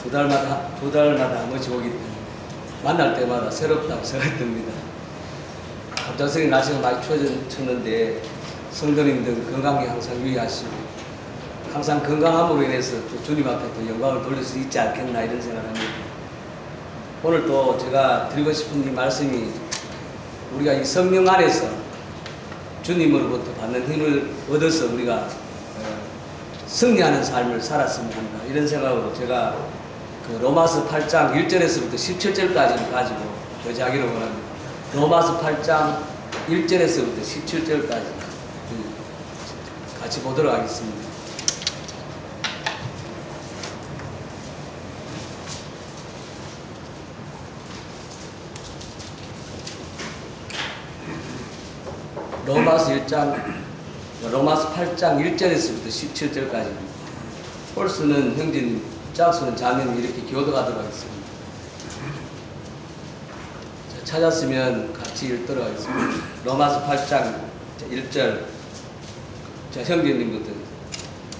두 달마다 한 번씩 오기 때문에 만날 때마다 새롭다고 생각이 듭니다. 갑작스레 날씨가 많이 추워졌는데 성도님들 건강에 항상 유의하시고 항상 건강함으로 인해서 또 주님 앞에 또 영광을 돌릴 수 있지 않겠나 이런 생각을 합니다. 오늘 또 제가 드리고 싶은 이 말씀이 우리가 이 성령 안에서 주님으로부터 받는 힘을 얻어서 우리가 승리하는 삶을 살았으면 한다 이런 생각으로 제가 그 로마서 8장 1절에서부터 17절까지를 가지고 교제하기를 원합니다. 로마서 8장 1절에서부터 17절까지 같이 보도록 하겠습니다. 로마서 8장 1절에서부터 17절까지입니다. 홀수는 형제님, 짝수는 자매님 이렇게 교도하도록 하겠습니다. 자, 찾았으면 같이 읽도록 하겠습니다. 로마서 8장 1절. 자, 형제님부터.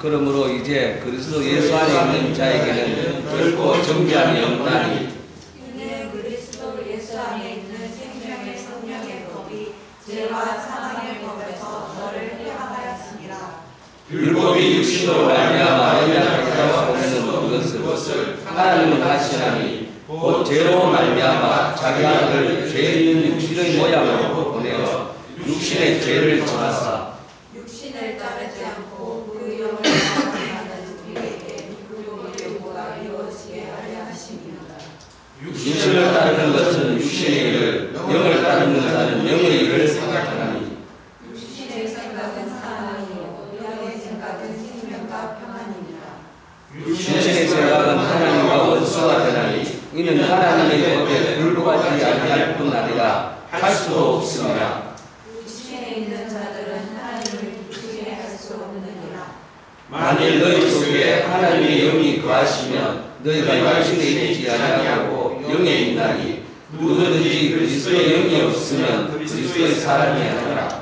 그러므로 이제 그리스도 예수 안에 있는 자에게는 결코 정죄함이 없나니 이는 그리스도 예수 안에 있는 생명의 성령의 법이 죄와 사망의 법에서 너를 해방하였습니다. 율법이 육신으로 말미암아 언약하게 오는 그것을 하나님은 하시나니 곧 죄로 말미암아 자기 아들을 죄 있는 육신의 모양으로 보내어 육신의 죄를 정하사 육신을 따르지 않고 그 영을 따르는 우리에게 율법의 요구가 이루어지게 하려 하십니다. 육신을 따르는 것은 육신의 일을, 영을 따르는 자는 영의 일을 생각하나니 육신의 생각은 사망이요 영의 생각은 생명과 평안입니다. 육신의 생각은 하나님과 원수가 되나니 이는 하나님의 법에 불구하지 아니할 뿐 아니라 할 수도 없습니다. 육신에 있는 자들은 하나님을 기쁘게 할 수 없느니라. 만일 너희 속에 하나님의 영이 거하시면 너희가 육신에 있지 아니하고 영에 있나니 누구든지 그리스도의 영이 없으면 그리스도의 사람이 아니라.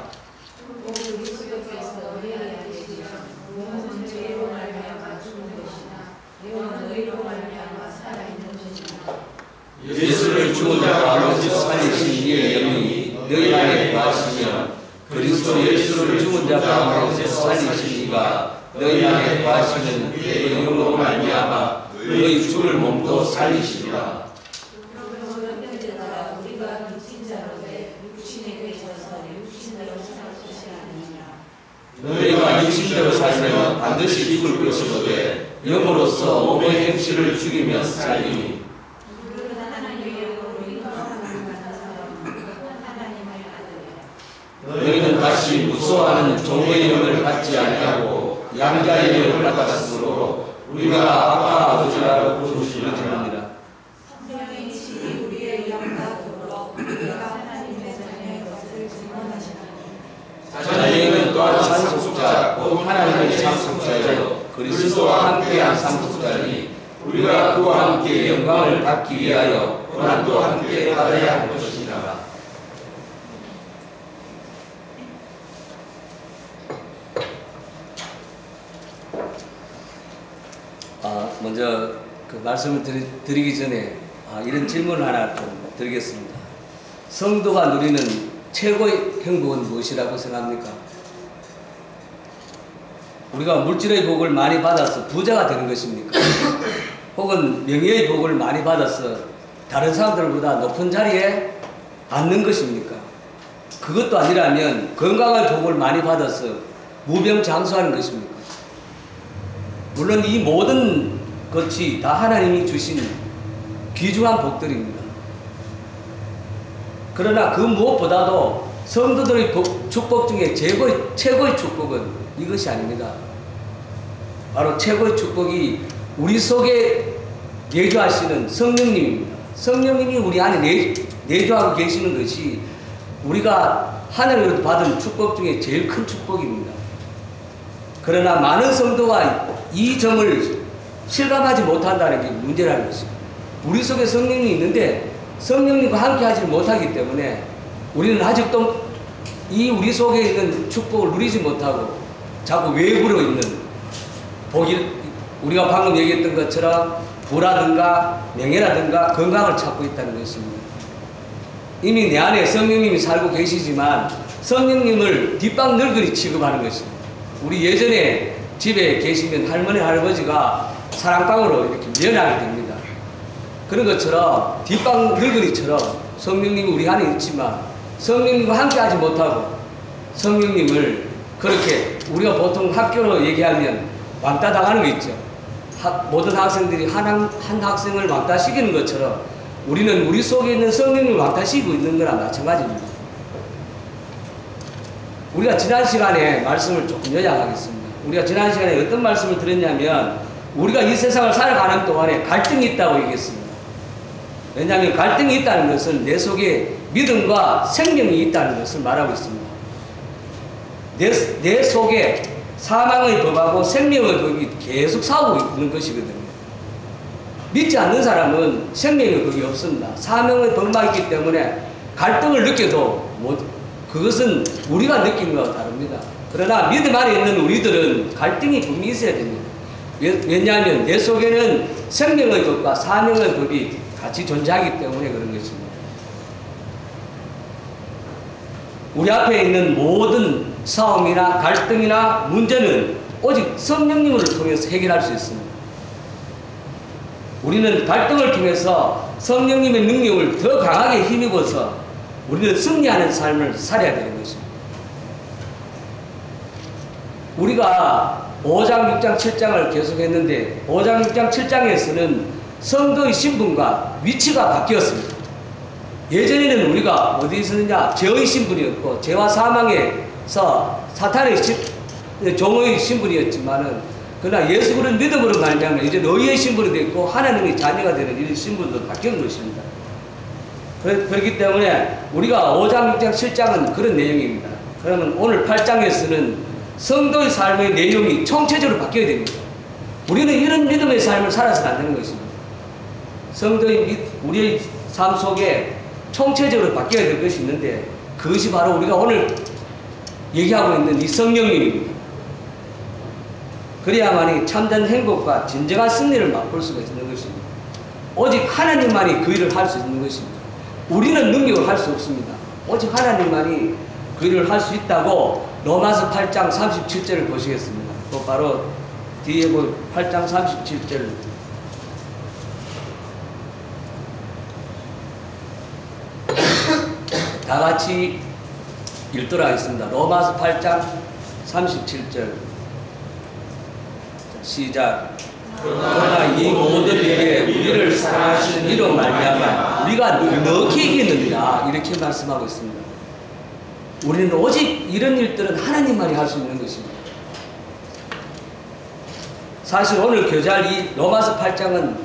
예수를 죽은 자 가운데서 살리신 이의 영이 너희 안에 거하시면 그리스도 예수를 죽은 자 가운데서 살리신 이가 너희 안에 거하시는 그의 영으로 말미암아 너희 죽을 몸도 살리시리라. 그러므로 형제들아 우리가 미친 자로되 육신에 계셔서 육신대로 살 것이 아니니라. 너희가 육신대로 살면 반드시 죽을 것이로되 영으로서 몸의 행실을 죽이며 살리니 우리는 하나님의 영으로 인도하는 사람은 하나님의 아들이라. 너희는 다시 무서워하는 종의 영을 받지 아니하고 양자의 영을 받았으므로 우리가 아빠 아버지라고 부르시는 줄입니다. 성령이 친히 우리의 영과 더불어 우리가 하나님의 자녀의 것을 증언하시나니 자녀는 또한 상속자 곧 하나님의 상속자여 그리스도와 함께한 상속자니 우리가 그와 함께 영광을 받기 위하여 고난도 함께 받아야 할 것이니라. 먼저 그 말씀을 드리기 전에 이런 질문을 하나 좀 드리겠습니다. 성도가 누리는 최고의 행복은 무엇이라고 생각합니까? 우리가 물질의 복을 많이 받아서 부자가 되는 것입니까? 혹은 명예의 복을 많이 받아서 다른 사람들보다 높은 자리에 앉는 것입니까? 그것도 아니라면 건강의 복을 많이 받아서 무병장수하는 것입니까? 물론 이 모든 것이 다 하나님이 주신 귀중한 복들입니다. 그러나 그 무엇보다도 성도들의 축복 중에 최고의 축복은 이것이 아닙니다. 바로 최고의 축복이 우리 속에 내주하시는 성령님입니다. 성령님이 우리 안에 내주하고 계시는 것이 우리가 하늘로부터 받은 축복 중에 제일 큰 축복입니다. 그러나 많은 성도가 이 점을 실감하지 못한다는 게 문제라는 것입니다. 우리 속에 성령이 있는데 성령님과 함께 하지 못하기 때문에 우리는 아직도 이 우리 속에 있는 축복을 누리지 못하고 자꾸 외부로 있는 복이, 우리가 방금 얘기했던 것처럼 부라든가 명예라든가 건강을 찾고 있다는 것입니다. 이미 내 안에 성령님이 살고 계시지만 성령님을 뒷방 늙은이 취급하는 것입니다. 우리 예전에 집에 계시면 할머니 할아버지가 사랑방으로 이렇게 면하게 됩니다. 그런 것처럼 뒷방 늙은이처럼 성령님이 우리 안에 있지만 성령님과 함께 하지 못하고 성령님을 그렇게 우리가 보통 학교로 얘기하면 왕따 당하는 거 있죠. 모든 학생들이 한 학생을 왕따시키는 것처럼 우리는 우리 속에 있는 성령님을 왕따시키고 있는 거랑 마찬가지입니다. 우리가 지난 시간에 말씀을 조금 요약하겠습니다. 우리가 지난 시간에 어떤 말씀을 드렸냐면 우리가 이 세상을 살아가는 동안에 갈등이 있다고 얘기했습니다. 왜냐하면 갈등이 있다는 것은 내 속에 믿음과 생명이 있다는 것을 말하고 있습니다. 내 속에 사망의 법하고 생명의 법이 계속 싸우고 있는 것이거든요. 믿지 않는 사람은 생명의 법이 없습니다. 사명의 법만 있기 때문에 갈등을 느껴도 그것은 우리가 느끼는 것과 다릅니다. 그러나 믿음 안에 있는 우리들은 갈등이 분명히 있어야 됩니다. 왜냐하면 내 속에는 생명의 법과 사명의 법이 같이 존재하기 때문에 그런 것입니다. 우리 앞에 있는 모든 싸움이나 갈등이나 문제는 오직 성령님을 통해서 해결할 수 있습니다. 우리는 갈등을 통해서 성령님의 능력을 더 강하게 힘입어서 우리는 승리하는 삶을 살아야 되는 것입니다. 우리가 5장, 6장, 7장을 계속했는데 5장, 6장, 7장에서는 성도의 신분과 위치가 바뀌었습니다. 예전에는 우리가 어디에 있었느냐? 죄의 신분이었고 죄와 사망에서 사탄의 종의 신분이었지만은 그러나 예수 그리스도를 믿음으로 말미암아 이제 너희의 신분이 됐고 하나님의 자녀가 되는 이런 신분도 바뀐 것입니다. 그렇기 때문에 우리가 5장, 6장, 7장은 그런 내용입니다. 그러면 오늘 8장에서는 성도의 삶의 내용이 총체적으로 바뀌어야 됩니다. 우리는 이런 믿음의 삶을 살아서는 안 되는 것입니다. 성도의 우리의 삶 속에 총체적으로 바뀌어야 될 것이 있는데 그것이 바로 우리가 오늘 얘기하고 있는 이 성령님입니다. 그래야만이 참된 행복과 진정한 승리를 맛볼 수가 있는 것입니다. 오직 하나님만이 그 일을 할 수 있는 것입니다. 우리는 능력을 할 수 없습니다. 오직 하나님만이 그 일을 할 수 있다고 로마서 8장 37절을 보시겠습니다. 또 바로 뒤에 볼 8장 37절 다 같이 읽도록 하겠습니다. 로마서 8장 37절 시작. 그러나 이 모든 일에 우리를 사랑하시는 이로 말미암아 우리가 넉넉히 이기느니라 이렇게 말씀하고 있습니다. 우리는 오직 이런 일들은 하나님만이 할 수 있는 것입니다. 사실 오늘 교제할 이 로마서 8장은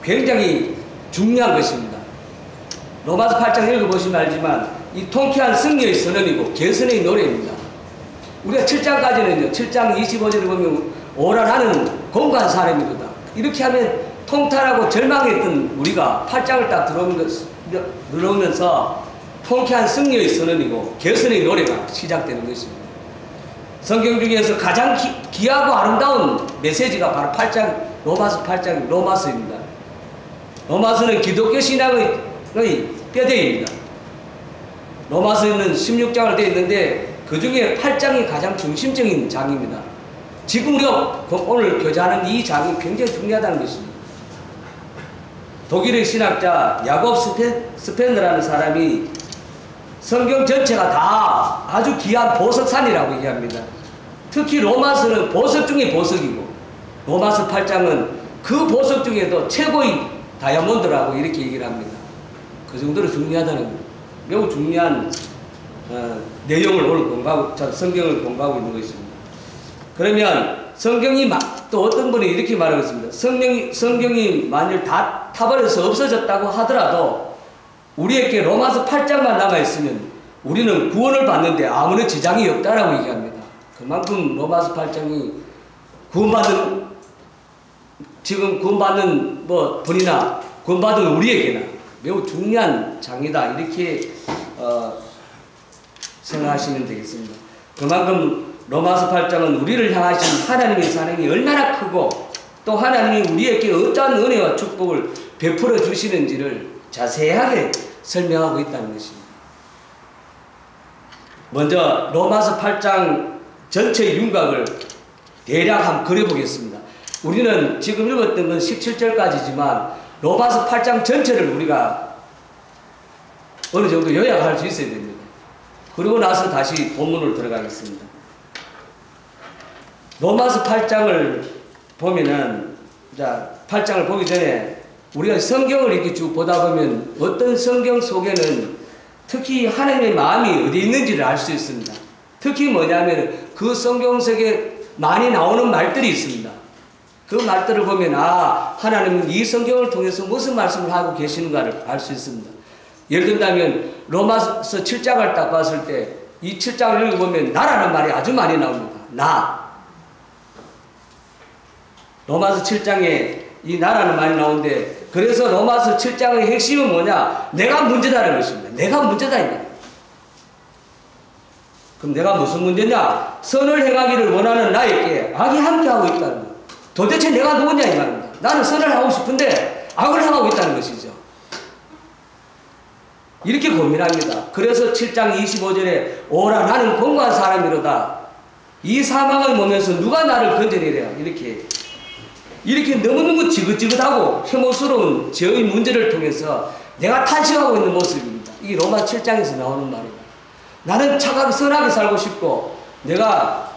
굉장히 중요한 것입니다. 로마서 8장 읽어보시면 알지만 이 통쾌한 승리의 선언이고 개선의 노래입니다. 우리가 7장까지는요 7장 25절을 보면 오라 나는 공고한 사람이거든. 이렇게 하면 통탄하고 절망했던 우리가 8장을 딱 들어오면서 통쾌한 승리의 선언이고 개선의 노래가 시작되는 것입니다. 성경 중에서 가장 귀하고 아름다운 메시지가 바로 8장 로마서 8장 로마서입니다. 로마서는 기독교 신앙의 뼈대입니다. 로마서에는 16장을 되어 있는데 그 중에 8장이 가장 중심적인 장입니다. 지금 우리가 오늘 교제하는 이 장이 굉장히 중요하다는 것입니다. 독일의 신학자 야곱 스펜너라는 사람이 성경 전체가 다 아주 귀한 보석산이라고 얘기합니다. 특히 로마서는 보석 중에 보석이고 로마서 8장은 그 보석 중에도 최고의 다이아몬드라고 이렇게 얘기를 합니다. 그 정도로 중요하다는 매우 중요한 내용을 오늘 성경을 공부하고 있는 것입니다. 그러면 성경이 또 어떤 분이 이렇게 말하고 있습니다. 성경이 만일 다 타버려서 없어졌다고 하더라도 우리에게 로마서 8장만 남아있으면 우리는 구원을 받는데 아무런 지장이 없다라고 얘기합니다. 그만큼 로마서 8장이 지금 구원받는 분이나 구원받은 우리에게나 매우 중요한 장이다. 이렇게 생각하시면 되겠습니다. 그만큼 로마서 8장은 우리를 향하신 하나님의 사랑이 얼마나 크고 또 하나님이 우리에게 어떠한 은혜와 축복을 베풀어 주시는지를 자세하게 설명하고 있다는 것입니다. 먼저 로마서 8장 전체 윤곽을 대략 한번 그려보겠습니다. 우리는 지금 읽었던 건 17절까지지만 로마서 8장 전체를 우리가 어느 정도 요약할 수 있어야 됩니다. 그리고 나서 다시 본문으로 들어가겠습니다. 로마서 8장을 보면은, 자, 8장을 보기 전에 우리가 성경을 이렇게 쭉 보다 보면 어떤 성경 속에는 특히 하나님의 마음이 어디 있는지를 알 수 있습니다. 특히 뭐냐면 그 성경 속에 많이 나오는 말들이 있습니다. 그 말들을 보면 하나님은 이 성경을 통해서 무슨 말씀을 하고 계시는가를 알 수 있습니다. 예를 든다면 로마서 7장을 딱 봤을 때 이 7장을 읽어보면 나라는 말이 아주 많이 나옵니다. 나. 로마서 7장에 이 나라는 말이 나오는데, 그래서 로마서 7장의 핵심은 뭐냐? 내가 문제다는 것입니다. 내가 문제다 이 말이에요. 그럼 내가 무슨 문제냐? 선을 행하기를 원하는 나에게 악이 함께하고 있다는 거예요. 도대체 내가 누구냐 이 말입니다. 나는 선을 하고 싶은데 악을 행하고 있다는 것이죠. 이렇게 고민합니다. 그래서 7장 25절에 오라 나는 공고한 사람이로다. 이 사망의 몸에서 누가 나를 건져내랴. 이렇게 너무너무 지긋지긋하고 혐오스러운 죄의 문제를 통해서 내가 탄식하고 있는 모습입니다. 이게 로마 7장에서 나오는 말입니다. 나는 착하게 선하게 살고 싶고 내가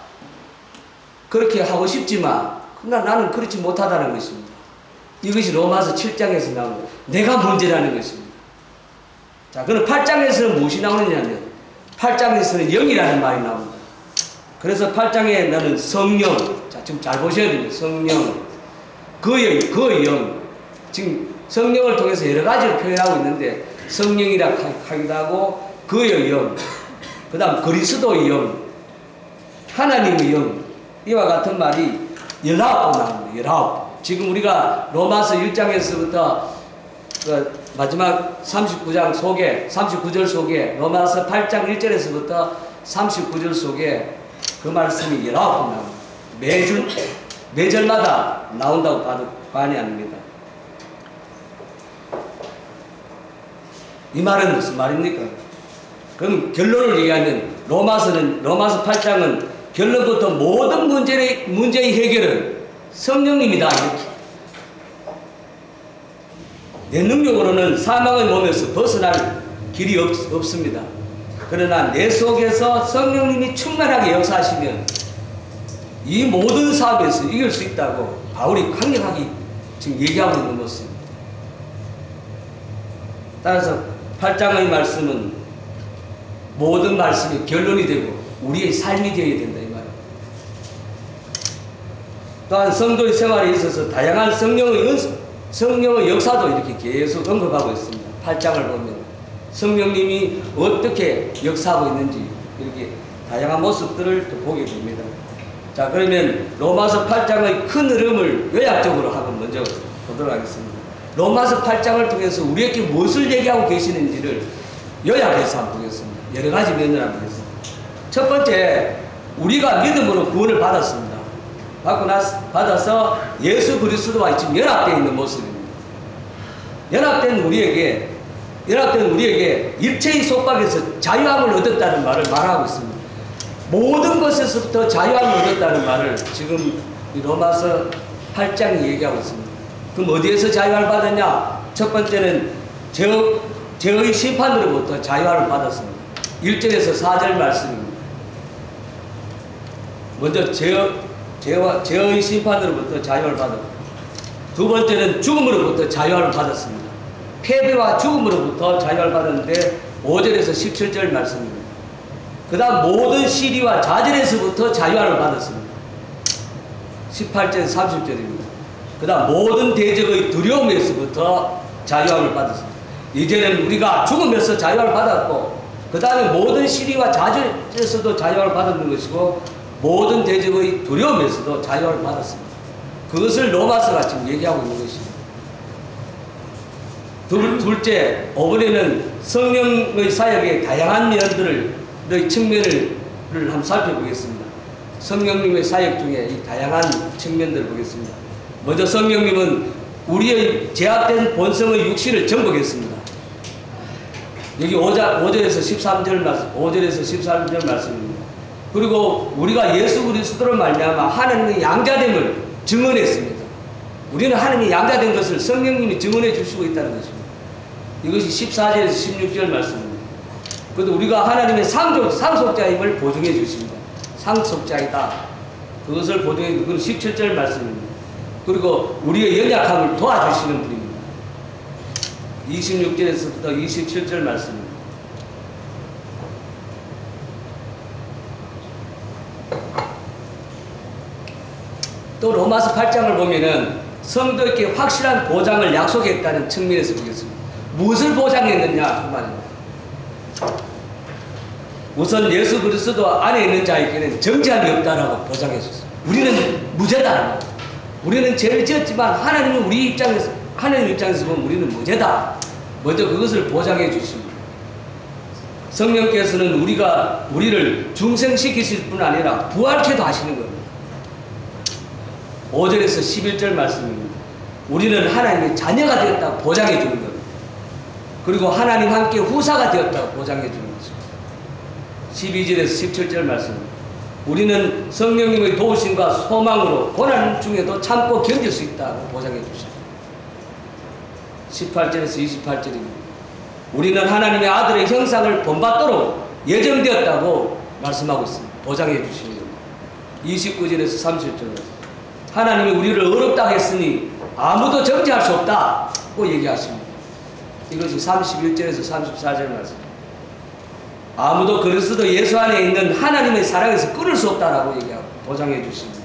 그렇게 하고 싶지만 그러나 나는 그렇지 못하다는 것입니다. 이것이 로마서 7장에서 나오는 내가 문제라는 것입니다. 자, 그럼 8장에서는 무엇이 나오느냐면 8장에서는 영이라는 말이 나옵니다. 그래서 8장에 나는 성령, 자, 지금 잘 보셔야 됩니다. 성령, 그 영, 지금 성령을 통해서 여러 가지를 표현하고 있는데 성령이라 하기도 하고 그의 영, 그 다음 그리스도의 영, 하나님의 영, 이와 같은 말이 19번 나옵니다. 19번. 지금 우리가 로마서 1장에서부터 그 마지막 39장 속에 39절 속에 로마서 8장 1절에서부터 39절 속에 그 말씀이 19번 나옵니다. 매절마다 나온다고 봐도 과언이 아닙니다. 이 말은 무슨 말입니까? 그럼 결론을 얘기하면 로마서 8장은 결론부터 모든 문제의 해결은 성령님이다. 이렇게. 내 능력으로는 사망의 몸에서 벗어날 길이 없습니다. 그러나 내 속에서 성령님이 충만하게 역사하시면 이 모든 사업에서 이길 수 있다고 바울이 강력하게 지금 얘기하고 있는 것입니다. 따라서 8장의 말씀은 모든 말씀이 결론이 되고 우리의 삶이 되어야 된다 이 말입니다. 또한 성도의 생활에 있어서 다양한 성령의 역사도 이렇게 계속 언급하고 있습니다. 8장을 보면 성령님이 어떻게 역사하고 있는지 이렇게 다양한 모습들을 또 보게 됩니다. 자, 그러면 로마서 8장의 큰 흐름을 요약적으로 한번 먼저 보도록 하겠습니다. 로마서 8장을 통해서 우리에게 무엇을 얘기하고 계시는지를 요약해서 한번 보겠습니다. 여러 가지 면을 한번 보겠습니다. 첫 번째, 우리가 믿음으로 구원을 받았습니다. 받아서 예수 그리스도와 지금 연합되어 있는 모습입니다. 연합된 우리에게 일체의 속박에서 자유함을 얻었다는 말을 말하고 있습니다. 모든 것에서부터 자유함을 얻었다는 말을 지금 로마서 8장이 얘기하고 있습니다. 그럼 어디에서 자유함을 받았냐? 첫 번째는 죄의 심판으로부터 자유함을 받았습니다. 1절에서 4절 말씀입니다. 먼저 죄의 심판으로부터 자유함을 받았고, 두 번째는 죽음으로부터 자유함을 받았습니다. 패배와 죽음으로부터 자유함을 받았는데 5절에서 17절 말씀입니다. 그 다음 모든 시리와 좌절에서부터 자유함을 받았습니다. 18절 30절입니다. 그 다음 모든 대적의 두려움에서부터 자유함을 받았습니다. 이제는 우리가 죽음에서 자유함을 받았고 그 다음에 모든 시리와 좌절에서도 자유함을 받는 것이고 모든 대적의 두려움에서도 자유함을 받았습니다. 그것을 로마서가 지금 얘기하고 있는 것입니다. 둘째, 5번에는 성령의 사역의 다양한 면들의 측면을 한번 살펴보겠습니다. 성령님의 사역 중에 이 다양한 측면들을 보겠습니다. 먼저 성령님은 우리의 제약된 본성의 육신을 정복했습니다. 여기 5절에서 13절 말씀, 5절에서 13절 말씀입니다. 그리고 우리가 예수 그리스도로 말미암아 하나님의 양자됨을 증언했습니다. 우리는 하나님의 양자된 것을 성령님이 증언해 주시고 있다는 것입니다. 이것이 14절에서 16절 말씀입니다. 그래도 우리가 하나님의 상속자임을 보증해 주십니다. 상속자이다. 그것을 보증해 주시고, 그건 17절 말씀입니다. 그리고 우리의 연약함을 도와주시는 분입니다. 26절에서부터 27절 말씀입니다. 또 로마서 8장을 보면은 성도에게 확실한 보장을 약속했다는 측면에서 보겠습니다. 무엇을 보장했느냐 그 말입니다. 우선 예수 그리스도 안에 있는 자에게는 정죄함이 없다라고 보장해 줬습니다. 우리는 무죄다. 우리는 죄를 지었지만 하나님 입장에서 보면 우리는 무죄다. 먼저 그것을 보장해 주십니다. 성령께서는 우리를 중생시키실 뿐 아니라 부활케도 하시는 겁니다. 5절에서 11절 말씀입니다. 우리는 하나님의 자녀가 되었다고 보장해 주는 겁니다. 그리고 하나님 함께 후사가 되었다고 보장해 주는 것입니다. 12절에서 17절 말씀입니다. 우리는 성령님의 도우심과 소망으로 고난 중에도 참고 견딜 수 있다고 보장해 주십니다. 18절에서 28절입니다. 우리는 하나님의 아들의 형상을 본받도록 예정되었다고 말씀하고 있습니다. 보장해 주시는 겁니다. 29절에서 30절 하나님이 우리를 어렵다 했으니 아무도 정죄할 수 없다고 얘기하십니다. 이것이 31절에서 34절 말씀. 아무도 그리스도 예수 안에 있는 하나님의 사랑에서 끊을 수 없다라고 얘기하고 보장해 주십니다.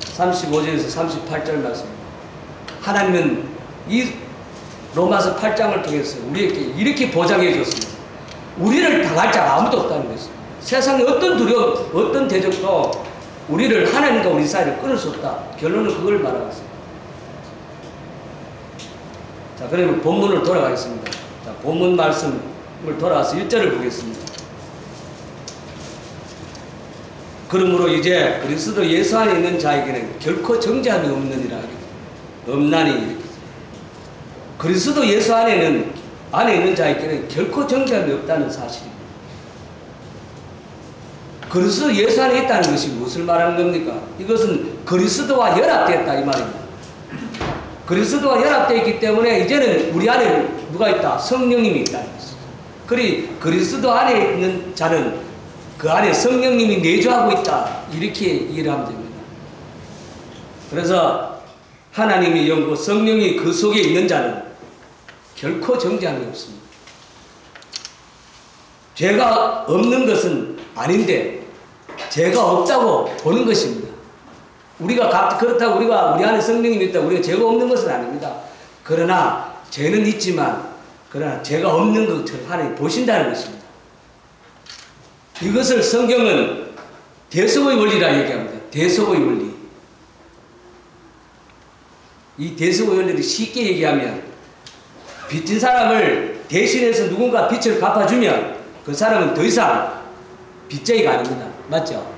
35절에서 38절 말씀. 하나님은 이 로마서 8장을 통해서 우리에게 이렇게 보장해 줬습니다. 우리를 당할 자가 아무도 없다는 것입니다. 세상에 어떤 두려움, 어떤 대적도 우리를 하나님과 우리 사이를 끊을 수 없다. 결론은 그걸 말하고 있습니다. 자, 그러면 본문을 돌아가겠습니다. 자, 본문 말씀을 돌아와서 1절을 보겠습니다. 그러므로 이제 그리스도 예수 안에 있는 자에게는 결코 정죄함이 없느니라. 없나니 이렇게. 그리스도 예수 안에 있는 자에게는 결코 정죄함이 없다는 사실입니다. 그리스도 예수 안에 있다는 것이 무엇을 말하는 겁니까? 이것은 그리스도와 연합되었다 이 말입니다. 그리스도와 연합되어 있기 때문에 이제는 우리 안에 누가 있다? 성령님이 있다는 것입니다. 그리스도 안에 있는 자는 그 안에 성령님이 내주하고 있다. 이렇게 이해를 하면 됩니다. 그래서 하나님의 영과 성령이 그 속에 있는 자는 결코 정죄함이 없습니다. 죄가 없는 것은 아닌데 죄가 없다고 보는 것입니다. 그렇다고 우리 안에 성령님이 있다 우리가 죄가 없는 것은 아닙니다. 그러나 죄는 있지만 그러나 죄가 없는 것처럼 하나님 보신다는 것입니다. 이것을 성경은 대속의 원리라 얘기합니다. 대속의 원리. 이 대속의 원리를 쉽게 얘기하면 빚진 사람을 대신해서 누군가 빚을 갚아주면 그 사람은 더 이상 빚쟁이가 아닙니다. 맞죠?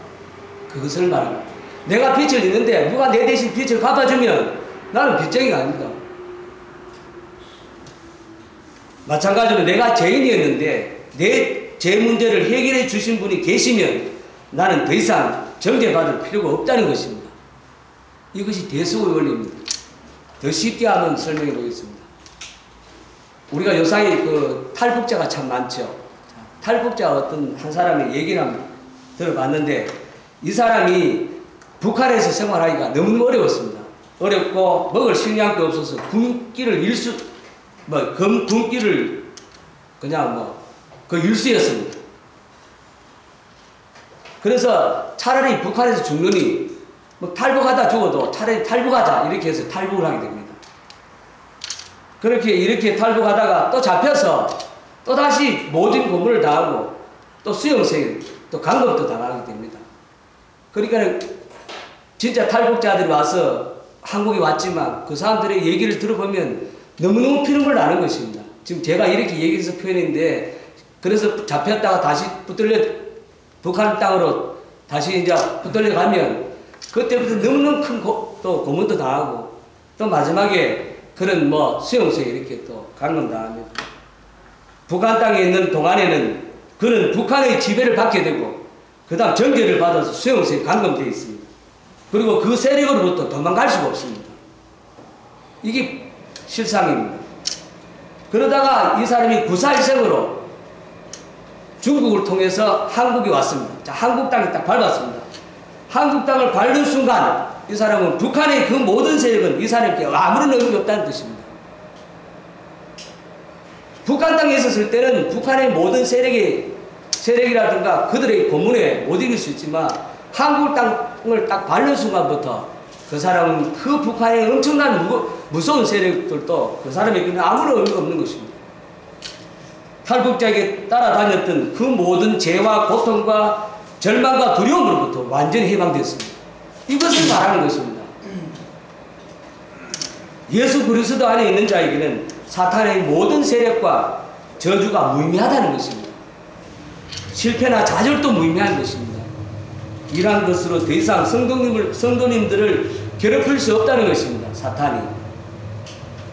그것을 말합니다. 내가 빚을 있는데 누가 내 대신 빚을 갚아주면 나는 빚쟁이가 아닙니다. 마찬가지로 내가 죄인이었는데 내 죄 문제를 해결해 주신 분이 계시면 나는 더 이상 정죄받을 필요가 없다는 것입니다. 이것이 대속의 원리입니다. 더 쉽게 하면 설명해 보겠습니다. 우리가 요사이 탈북자가 참 많죠. 탈북자 어떤 한 사람의 얘기를 한번 들어봤는데 이 사람이 북한에서 생활하기가 너무 어려웠습니다. 어렵고 먹을 식량도 없어서 굶기를 굶기를 그냥 일수였습니다. 그래서 차라리 북한에서 죽느니 탈북하다 죽어도 차라리 탈북하자 이렇게 해서 탈북을 하게 됩니다. 이렇게 탈북하다가 또 잡혀서 또 다시 모진 고문을 당하고 또 수용생 또 감금도 당하게 됩니다. 그러니까 진짜 탈북자들이 와서 한국에 왔지만 그 사람들의 얘기를 들어보면 너무너무 피눈물 나는 것입니다. 지금 제가 이렇게 얘기해서 표현인데 그래서 잡혔다가 다시 북한 땅으로 다시 이제 붙들려 가면 그때부터 너무너무 큰 고문도 당하고 또 마지막에 그런 뭐 수용소에 이렇게 또 감금당합니다. 북한 땅에 있는 동안에는 그는 북한의 지배를 받게 되고 그 다음 정죄를 받아서 수용소에 감금되어 있습니다. 그리고 그 세력으로부터 도망갈 수가 없습니다. 이게 실상입니다. 그러다가 이 사람이 구사일생으로 중국을 통해서 한국에 왔습니다. 자, 한국 땅에 딱 밟았습니다. 한국 땅을 밟는 순간 이 사람은 북한의 그 모든 세력은 이 사람에게 아무런 의미가 없다는 뜻입니다. 북한 땅에 있었을 때는 북한의 모든 세력이라든가 그들의 고문에 못 이길 수 있지만 한국 땅을 딱 밟는 순간부터 그 사람은 그 북한의 엄청난 무서운 세력들도 그 사람에게는 아무런 의미가 없는 것입니다. 탈북자에게 따라다녔던 그 모든 죄와 고통과 절망과 두려움으로부터 완전히 해방됐습니다. 이것을 말하는 것입니다. 예수 그리스도 안에 있는 자에게는 사탄의 모든 세력과 저주가 무의미하다는 것입니다. 실패나 좌절도 무의미한 것입니다. 이러한 것으로 더 이상 성도님들을 괴롭힐 수 없다는 것입니다. 사탄이.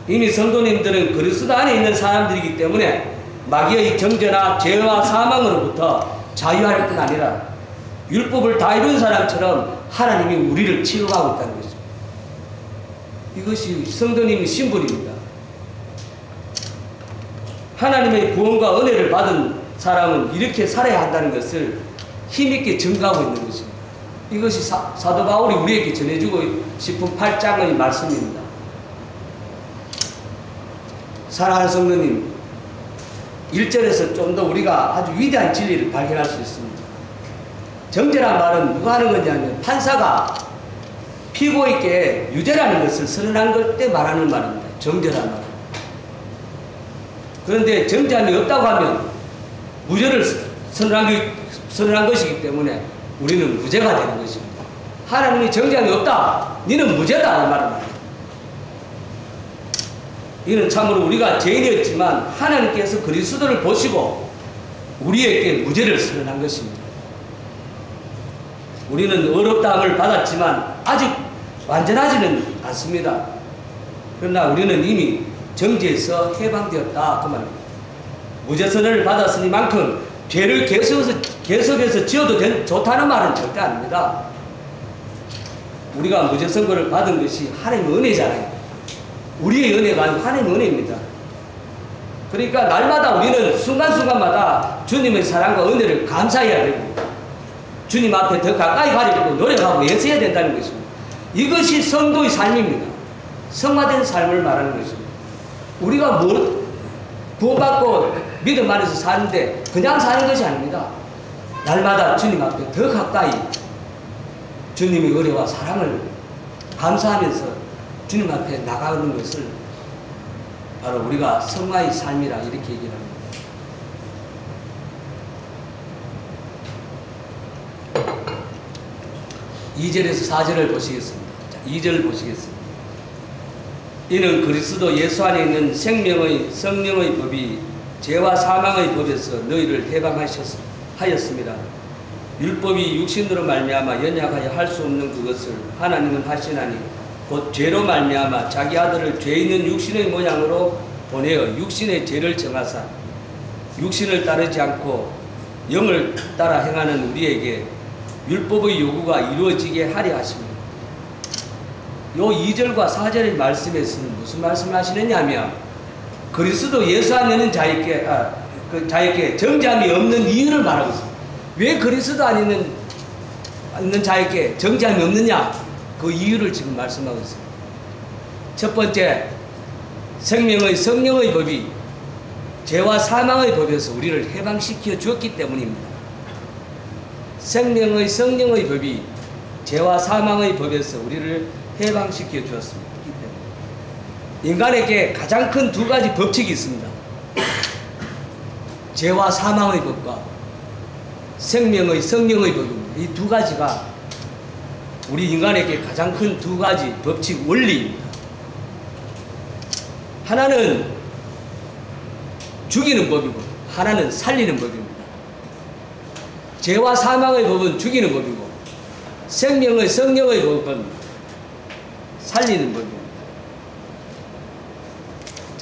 이미 성도님들은 그리스도 안에 있는 사람들이기 때문에 마귀의 정죄나 죄와 사망으로부터 자유할 뿐 아니라 율법을 다 이룬 사람처럼 하나님이 우리를 치유하고 있다는 것입니다. 이것이 성도님의 신분입니다. 하나님의 구원과 은혜를 받은 사람은 이렇게 살아야 한다는 것을 힘있게 증거하고 있는 것입니다. 이것이 사도 바울이 우리에게 전해주고 싶은 8장의 말씀입니다. 사랑하는 성도님, 1절에서 좀 더 우리가 아주 위대한 진리를 발견할 수 있습니다. 정죄란 말은 누가 하는 거냐면 판사가 피고에게 유죄라는 것을 선언한 것 때 말하는 말입니다. 정죄란 말은. 그런데 정죄함이 없다고 하면 무죄를 선언한 것이기 때문에 우리는 무죄가 되는 것입니다. 하나님이 정죄함이 없다. 너는 무죄다. 이 말을 합니다. 이는 참으로 우리가 죄인이었지만 하나님께서 그리스도를 보시고 우리에게 무죄를 선언한 것입니다. 우리는 어렵다함을 받았지만 아직 완전하지는 않습니다. 그러나 우리는 이미 정죄에서 해방되었다. 그 말입니다. 무죄 선언을 받았으니만큼 죄를 계속해서 지어도 좋다는 말은 절대 아닙니다. 우리가 무죄 선고를 받은 것이 하나님의 은혜잖아요. 우리의 은혜가 아니고 하나님의 은혜입니다. 그러니까 날마다 우리는 순간순간마다 주님의 사랑과 은혜를 감사해야 되고 주님 앞에 더 가까이 가려고 노력하고 애써야 된다는 것입니다. 이것이 성도의 삶입니다. 성화된 삶을 말하는 것입니다. 우리가 구원받고 믿음 안에서 사는데 그냥 사는 것이 아닙니다. 날마다 주님 앞에 더 가까이 주님의 은혜와 사랑을 감사하면서 주님 앞에 나가는 것을 바로 우리가 성화의 삶이라 이렇게 얘기를 합니다. 2절에서 4절을 보시겠습니다. 자, 2절 보시겠습니다. 이는 그리스도 예수 안에 있는 생명의 성령의 법이 죄와 사망의 법에서 너희를 해방하였습니다. 율법이 육신으로 말미암아 연약하여 할 수 없는 그것을 하나님은 하시나니 곧 죄로 말미암아 자기 아들을 죄 있는 육신의 모양으로 보내어 육신의 죄를 정하사 육신을 따르지 않고 영을 따라 행하는 우리에게 율법의 요구가 이루어지게 하려 하십니다. 요 2절과 4절의 말씀에서는 무슨 말씀을 하시느냐 하면 그리스도 예수 안에 있는 자에게 정죄함이 없는 이유를 말하고 있습니다. 왜 그리스도 안에 있는 자에게 정죄함이 없느냐? 그 이유를 지금 말씀하고 있습니다. 첫 번째, 생명의 성령의 법이 죄와 사망의 법에서 우리를 해방시켜 주었기 때문입니다. 생명의 성령의 법이 죄와 사망의 법에서 우리를 해방시켜 주었습니다. 인간에게 가장 큰 두 가지 법칙이 있습니다. 죄와 사망의 법과 생명의 성령의 법입니다. 이 두 가지가 우리 인간에게 가장 큰 두 가지 법칙 원리입니다. 하나는 죽이는 법이고 하나는 살리는 법입니다. 죄와 사망의 법은 죽이는 법이고 생명의 성령의 법은 살리는 법입니다.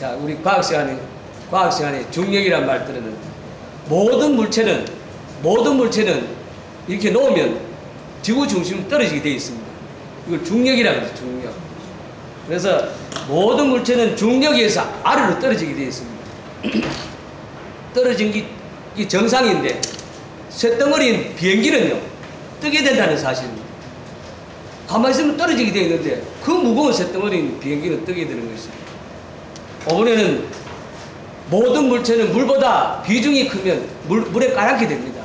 자, 우리 과학 시간에 중력이란 말 들었는데, 모든 물체는 이렇게 놓으면 지구 중심으로 떨어지게 되어 있습니다. 이걸 중력이라고 해요, 중력. 그래서 모든 물체는 중력에서 아래로 떨어지게 되어 있습니다. 떨어진 게 정상인데, 쇳덩어리인 비행기는요, 뜨게 된다는 사실입니다. 가만히 있으면 떨어지게 되어 있는데, 그 무거운 쇳덩어리인 비행기는 뜨게 되는 것입니다. 이번에는 모든 물체는 물보다 비중이 크면 물에 가라앉게 됩니다.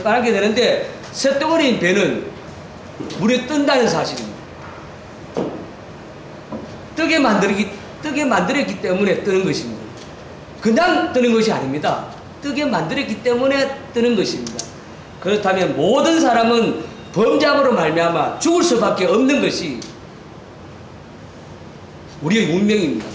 가라앉게 되는데, 쇳덩어리인 배는 물에 뜬다는 사실입니다. 뜨게 만들었기 때문에 뜨는 것입니다. 그냥 뜨는 것이 아닙니다. 뜨게 만들었기 때문에 뜨는 것입니다. 그렇다면 모든 사람은 범죄함으로 말미암아 죽을 수밖에 없는 것이 우리의 운명입니다.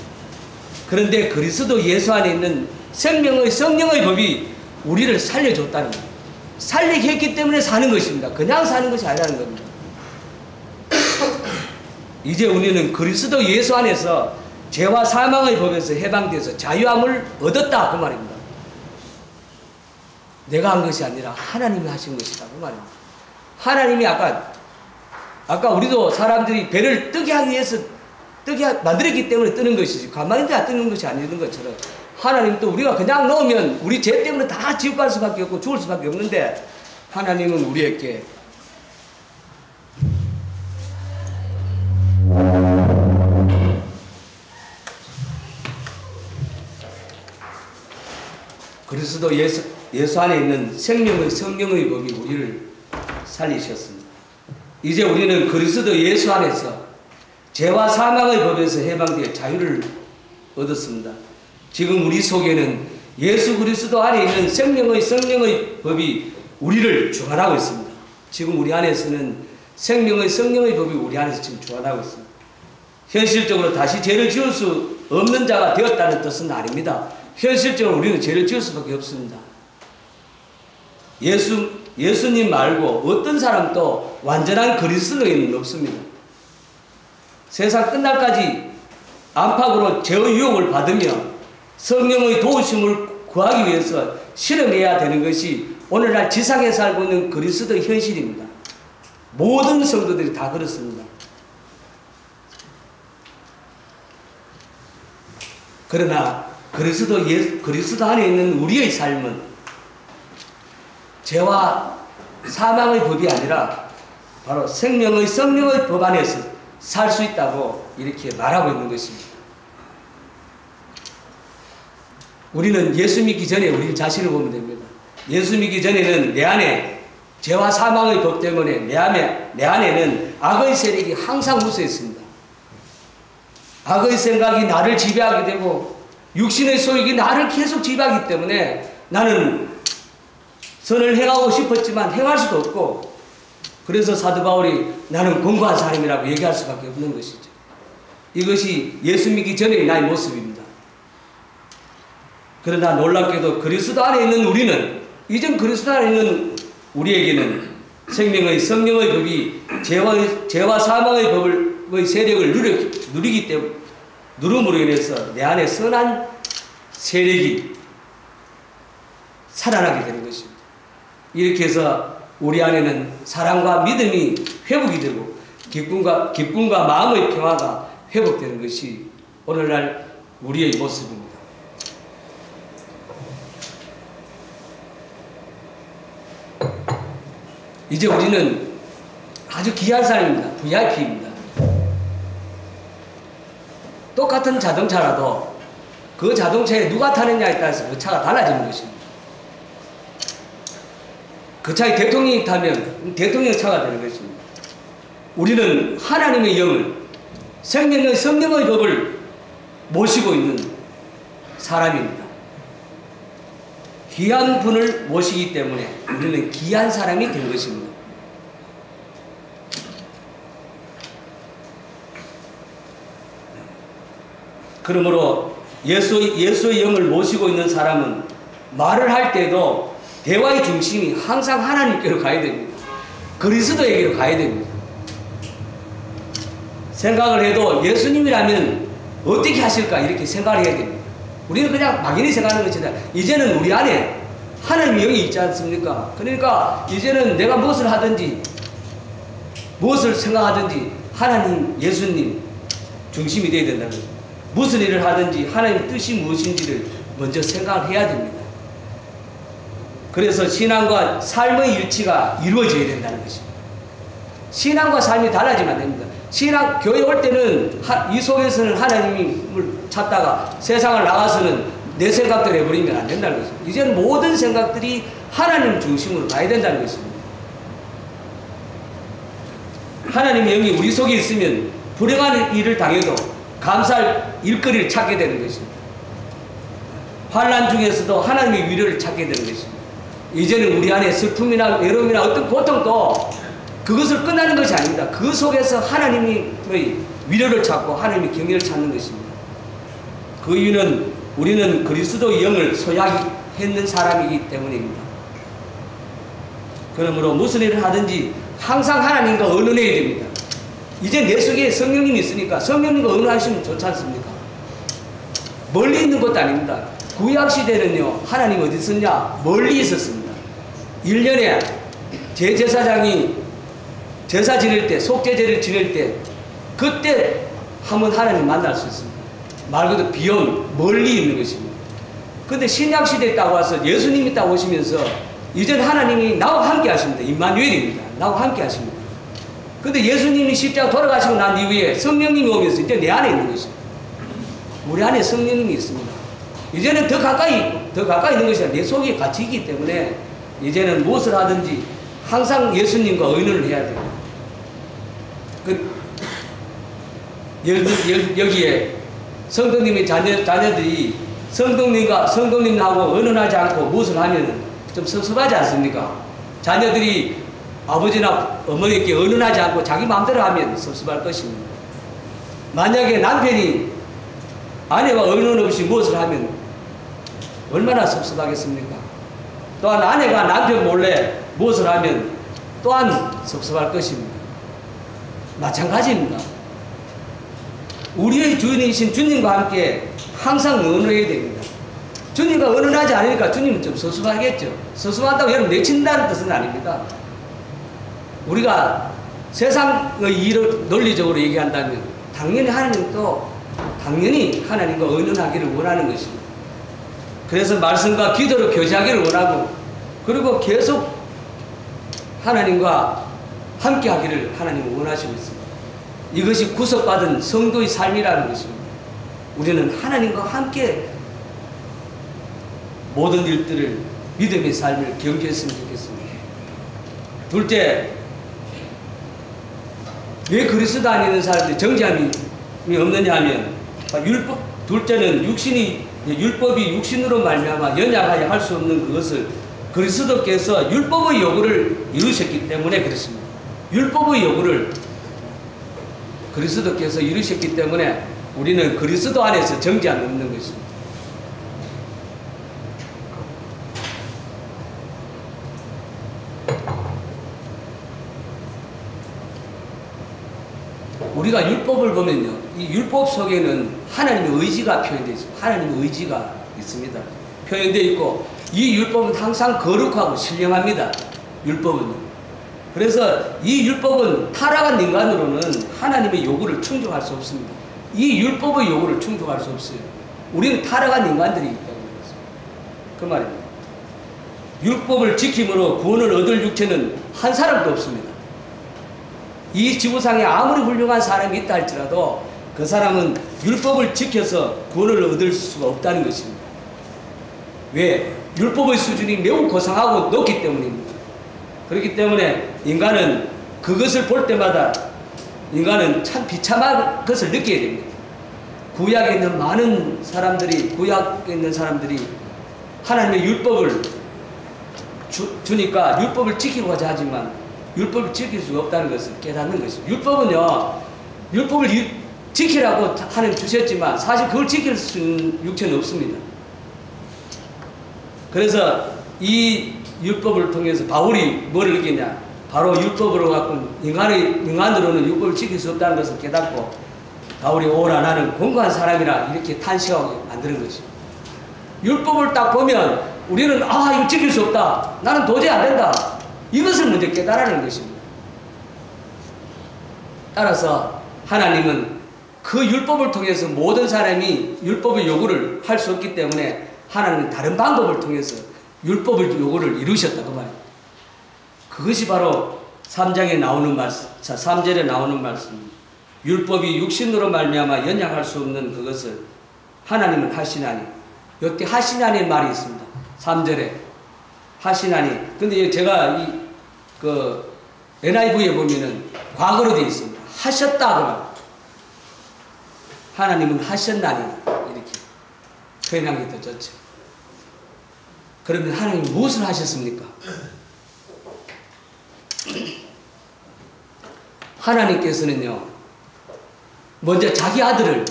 그런데 그리스도 예수 안에 있는 생명의 성령의 법이 우리를 살려줬다는 겁니다. 살리게 했기 때문에 사는 것입니다. 그냥 사는 것이 아니라는 겁니다. 이제 우리는 그리스도 예수 안에서 죄와 사망의 법에서 해방돼서 자유함을 얻었다 그 말입니다. 내가 한 것이 아니라 하나님이 하신 것이다 그 말입니다. 하나님이 아까 우리도 사람들이 배를 뜨게 하기 위해서 만들었기 때문에 뜨는 것이지 가만히 있다 뜨는 것이 아니는 것처럼 하나님도 우리가 그냥 놓으면 우리 죄 때문에 다 지옥 갈 수밖에 없고 죽을 수밖에 없는데 하나님은 우리에게 그리스도 예수 안에 있는 생명의 성령의 법이 우리를 살리셨습니다. 이제 우리는 그리스도 예수 안에서 죄와 사망의 법에서 해방되어 자유를 얻었습니다. 지금 우리 속에는 예수 그리스도 안에 있는 생명의 성령의 법이 우리를 주관하고 있습니다. 지금 우리 안에서는 생명의 성령의 법이 우리 안에서 지금 주관하고 있습니다. 현실적으로 다시 죄를 지을 수 없는 자가 되었다는 뜻은 아닙니다. 현실적으로 우리는 죄를 지을 수밖에 없습니다. 예수님 말고 어떤 사람도 완전한 그리스도인은 없습니다. 세상 끝날까지 안팎으로 죄의 유혹을 받으며 성령의 도우심을 구하기 위해서 실험해야 되는 것이 오늘날 지상에 살고 있는 그리스도의 현실입니다. 모든 성도들이 다 그렇습니다. 그러나 그리스도 안에 있는 우리의 삶은 죄와 사망의 법이 아니라 바로 생명의 성령의 법 안에서 살 수 있다고 이렇게 말하고 있는 것입니다. 우리는 예수 믿기 전에 우리 자신을 보면 됩니다. 예수 믿기 전에는 내 안에 죄와 사망의 법 때문에 내 안에는 악의 세력이 항상 우세했습니다. 악의 생각이 나를 지배하게 되고 육신의 소욕이 나를 계속 지배하기 때문에 나는 선을 행하고 싶었지만 행할 수도 없고 그래서 사도 바울이 나는 공고한 사람이라고 얘기할 수밖에 없는 것이죠. 이것이 예수 믿기 전의 나의 모습입니다. 그러나 놀랍게도 그리스도 안에 있는 우리는 이전 그리스도 안에 있는 우리에게는 생명의 성령의 법이 죄와 사망의 법의 세력을 누리기 때문에 누름으로 인해서 내 안에 선한 세력이 살아나게 되는 것입니다. 이렇게 해서 우리 안에는 사랑과 믿음이 회복이 되고 기쁨과 마음의 평화가 회복되는 것이 오늘날 우리의 모습입니다. 이제 우리는 아주 귀한 사람입니다. VIP입니다. 똑같은 자동차라도 그 자동차에 누가 타느냐에 따라서 그 차가 달라지는 것입니다. 그 차에 대통령이 타면 대통령 차가 되는 것입니다. 우리는 하나님의 영을 생명의 성령의 법을 모시고 있는 사람입니다. 귀한 분을 모시기 때문에 우리는 귀한 사람이 된 것입니다. 그러므로 예수의 영을 모시고 있는 사람은 말을 할 때도 대화의 중심이 항상 하나님께로 가야 됩니다. 그리스도에게로 가야 됩니다. 생각을 해도 예수님이라면 어떻게 하실까 이렇게 생각을 해야 됩니다. 우리는 그냥 막연히 생각하는 것이다. 이제는 우리 안에 하나님의 영이 있지 않습니까? 그러니까 이제는 내가 무엇을 하든지 무엇을 생각하든지 하나님, 예수님 중심이 되어야 된다는 거죠. 무슨 일을 하든지 하나님의 뜻이 무엇인지를 먼저 생각을 해야 됩니다. 그래서 신앙과 삶의 일치가 이루어져야 된다는 것입니다. 신앙과 삶이 달라지면 안 됩니다. 신앙, 교회 올 때는 이 속에서는 하나님을 찾다가 세상을 나가서는 내 생각대로 해버리면 안 된다는 것입니다. 이제는 모든 생각들이 하나님 중심으로 가야 된다는 것입니다. 하나님의 영이 우리 속에 있으면 불행한 일을 당해도 감사할 일거리를 찾게 되는 것입니다. 환난 중에서도 하나님의 위로를 찾게 되는 것입니다. 이제는 우리 안에 슬픔이나 외로움이나 어떤 고통도 그것을 끝나는 것이 아닙니다. 그 속에서 하나님의 위로를 찾고 하나님의 격려를 찾는 것입니다. 그 이유는 우리는 그리스도의 영을 소유했는 사람이기 때문입니다. 그러므로 무슨 일을 하든지 항상 하나님과 의논해야 됩니다. 이제 내 속에 성령님이 있으니까 성령님과 의논하시면 좋지 않습니까? 멀리 있는 것도 아닙니다. 구약시대는요, 하나님 어디 있었냐? 멀리 있었습니다. 1년에 제사장이 제사 지낼 때, 속죄제를 지낼 때, 그때 한번 하나님 만날 수 있습니다. 말 그대로 비용 멀리 있는 것입니다. 근데 신약시대에 딱 와서 예수님이 딱 오시면서 이젠 하나님이 나와 함께 하십니다. 임마누엘입니다. 나와 함께 하십니다. 근데 예수님이 십자가 돌아가시고 난 이후에 성령님이 오면서 이제 내 안에 있는 것입니다. 우리 안에 성령님이 있습니다. 이제는 더 가까이 있는 것이 아니라 내 속에 같이 있기 때문에 이제는 무엇을 하든지 항상 예수님과 의논을 해야 돼요. 여기에 성도님의 자녀들이 성도님하고 의논하지 않고 무엇을 하면 좀 섭섭하지 않습니까? 자녀들이 아버지나 어머니께 의논하지 않고 자기 마음대로 하면 섭섭할 것입니다. 만약에 남편이 아내와 의논 없이 무엇을 하면 얼마나 섭섭하겠습니까? 또한 아내가 남편 몰래 무엇을 하면 또한 섭섭할 것입니다. 마찬가지입니다. 우리의 주인이신 주님과 함께 항상 의논해야 됩니다. 주님과 의논하지 않으니까 주님은 좀 섭섭하겠죠. 섭섭한다고 여러분 내친다는 뜻은 아닙니다. 우리가 세상의 일을 논리적으로 얘기한다면 당연히 하나님도 당연히 하나님과 의논하기를 원하는 것입니다. 그래서 말씀과 기도로 교제하기를 원하고 그리고 계속 하나님과 함께 하기를 하나님은 원하시고 있습니다. 이것이 구속받은 성도의 삶이라는 것입니다. 우리는 하나님과 함께 모든 일들을 믿음의 삶을 경계했으면 좋겠습니다. 둘째, 왜 그리스도 안에 있는 사람들이 정죄함이 없느냐 하면 둘째는 율법이 육신으로 말미암아 연약하여 할 수 없는 그것을 그리스도께서 율법의 요구를 이루셨기 때문에 그렇습니다. 율법의 요구를 그리스도께서 이루셨기 때문에 우리는 그리스도 안에서 정죄함이 없는 것입니다. 우리가 율법을 보면요, 이 율법 속에는 하나님의 의지가 표현되어 있습니다. 하나님의 의지가 있습니다. 표현되어 있고 이 율법은 항상 거룩하고 신령합니다. 율법은요. 그래서 이 율법은 타락한 인간으로는 하나님의 요구를 충족할 수 없습니다. 이 율법의 요구를 충족할 수 없어요. 우리는 타락한 인간들이기 때문에 그 말입니다. 율법을 지킴으로 구원을 얻을 육체는 한 사람도 없습니다. 이 지구상에 아무리 훌륭한 사람이 있다 할지라도 그 사람은 율법을 지켜서 구원을 얻을 수가 없다는 것입니다. 왜? 율법의 수준이 매우 고상하고 높기 때문입니다. 그렇기 때문에 인간은 그것을 볼 때마다 인간은 참 비참한 것을 느껴야 됩니다. 구약에 있는 많은 사람들이, 구약에 있는 사람들이 하나님의 율법을 주니까 율법을 지키고자 하지만 율법을 지킬 수가 없다는 것을 깨닫는 것입니다. 율법은요, 율법을 지키라고 하나님 주셨지만 사실 그걸 지킬 수 있는 육체는 없습니다. 그래서 이 율법을 통해서 바울이 뭐를 느끼냐? 바로 율법으로 갖고 인간으로는 율법을 지킬 수 없다는 것을 깨닫고 바울이 오라 나는 공고한 사람이라 이렇게 탄식하게 만드는 거죠. 율법을 딱 보면 우리는 이거 지킬 수 없다. 나는 도저히 안 된다. 이것을 먼저 깨달아내는 것입니다. 따라서 하나님은 그 율법을 통해서 모든 사람이 율법의 요구를 할 수 없기 때문에 하나님은 다른 방법을 통해서 율법의 요구를 이루셨다 그 말이에요. 그것이 바로 3장에 나오는 말씀, 3절에 나오는 말씀입니다. 율법이 육신으로 말미암아 연약할 수 없는 그것을 하나님은 하시나니. 여기 하시나니의 말이 있습니다. 3절에 하시나니. 근데 제가 NIV에 보면은 과거로 되어 있습니다. 하셨다 그 말. 하나님은 하셨나니 이렇게 표현한 게 더 좋죠. 그러면 하나님 무엇을 하셨습니까? 하나님께서는요, 먼저 자기 아들을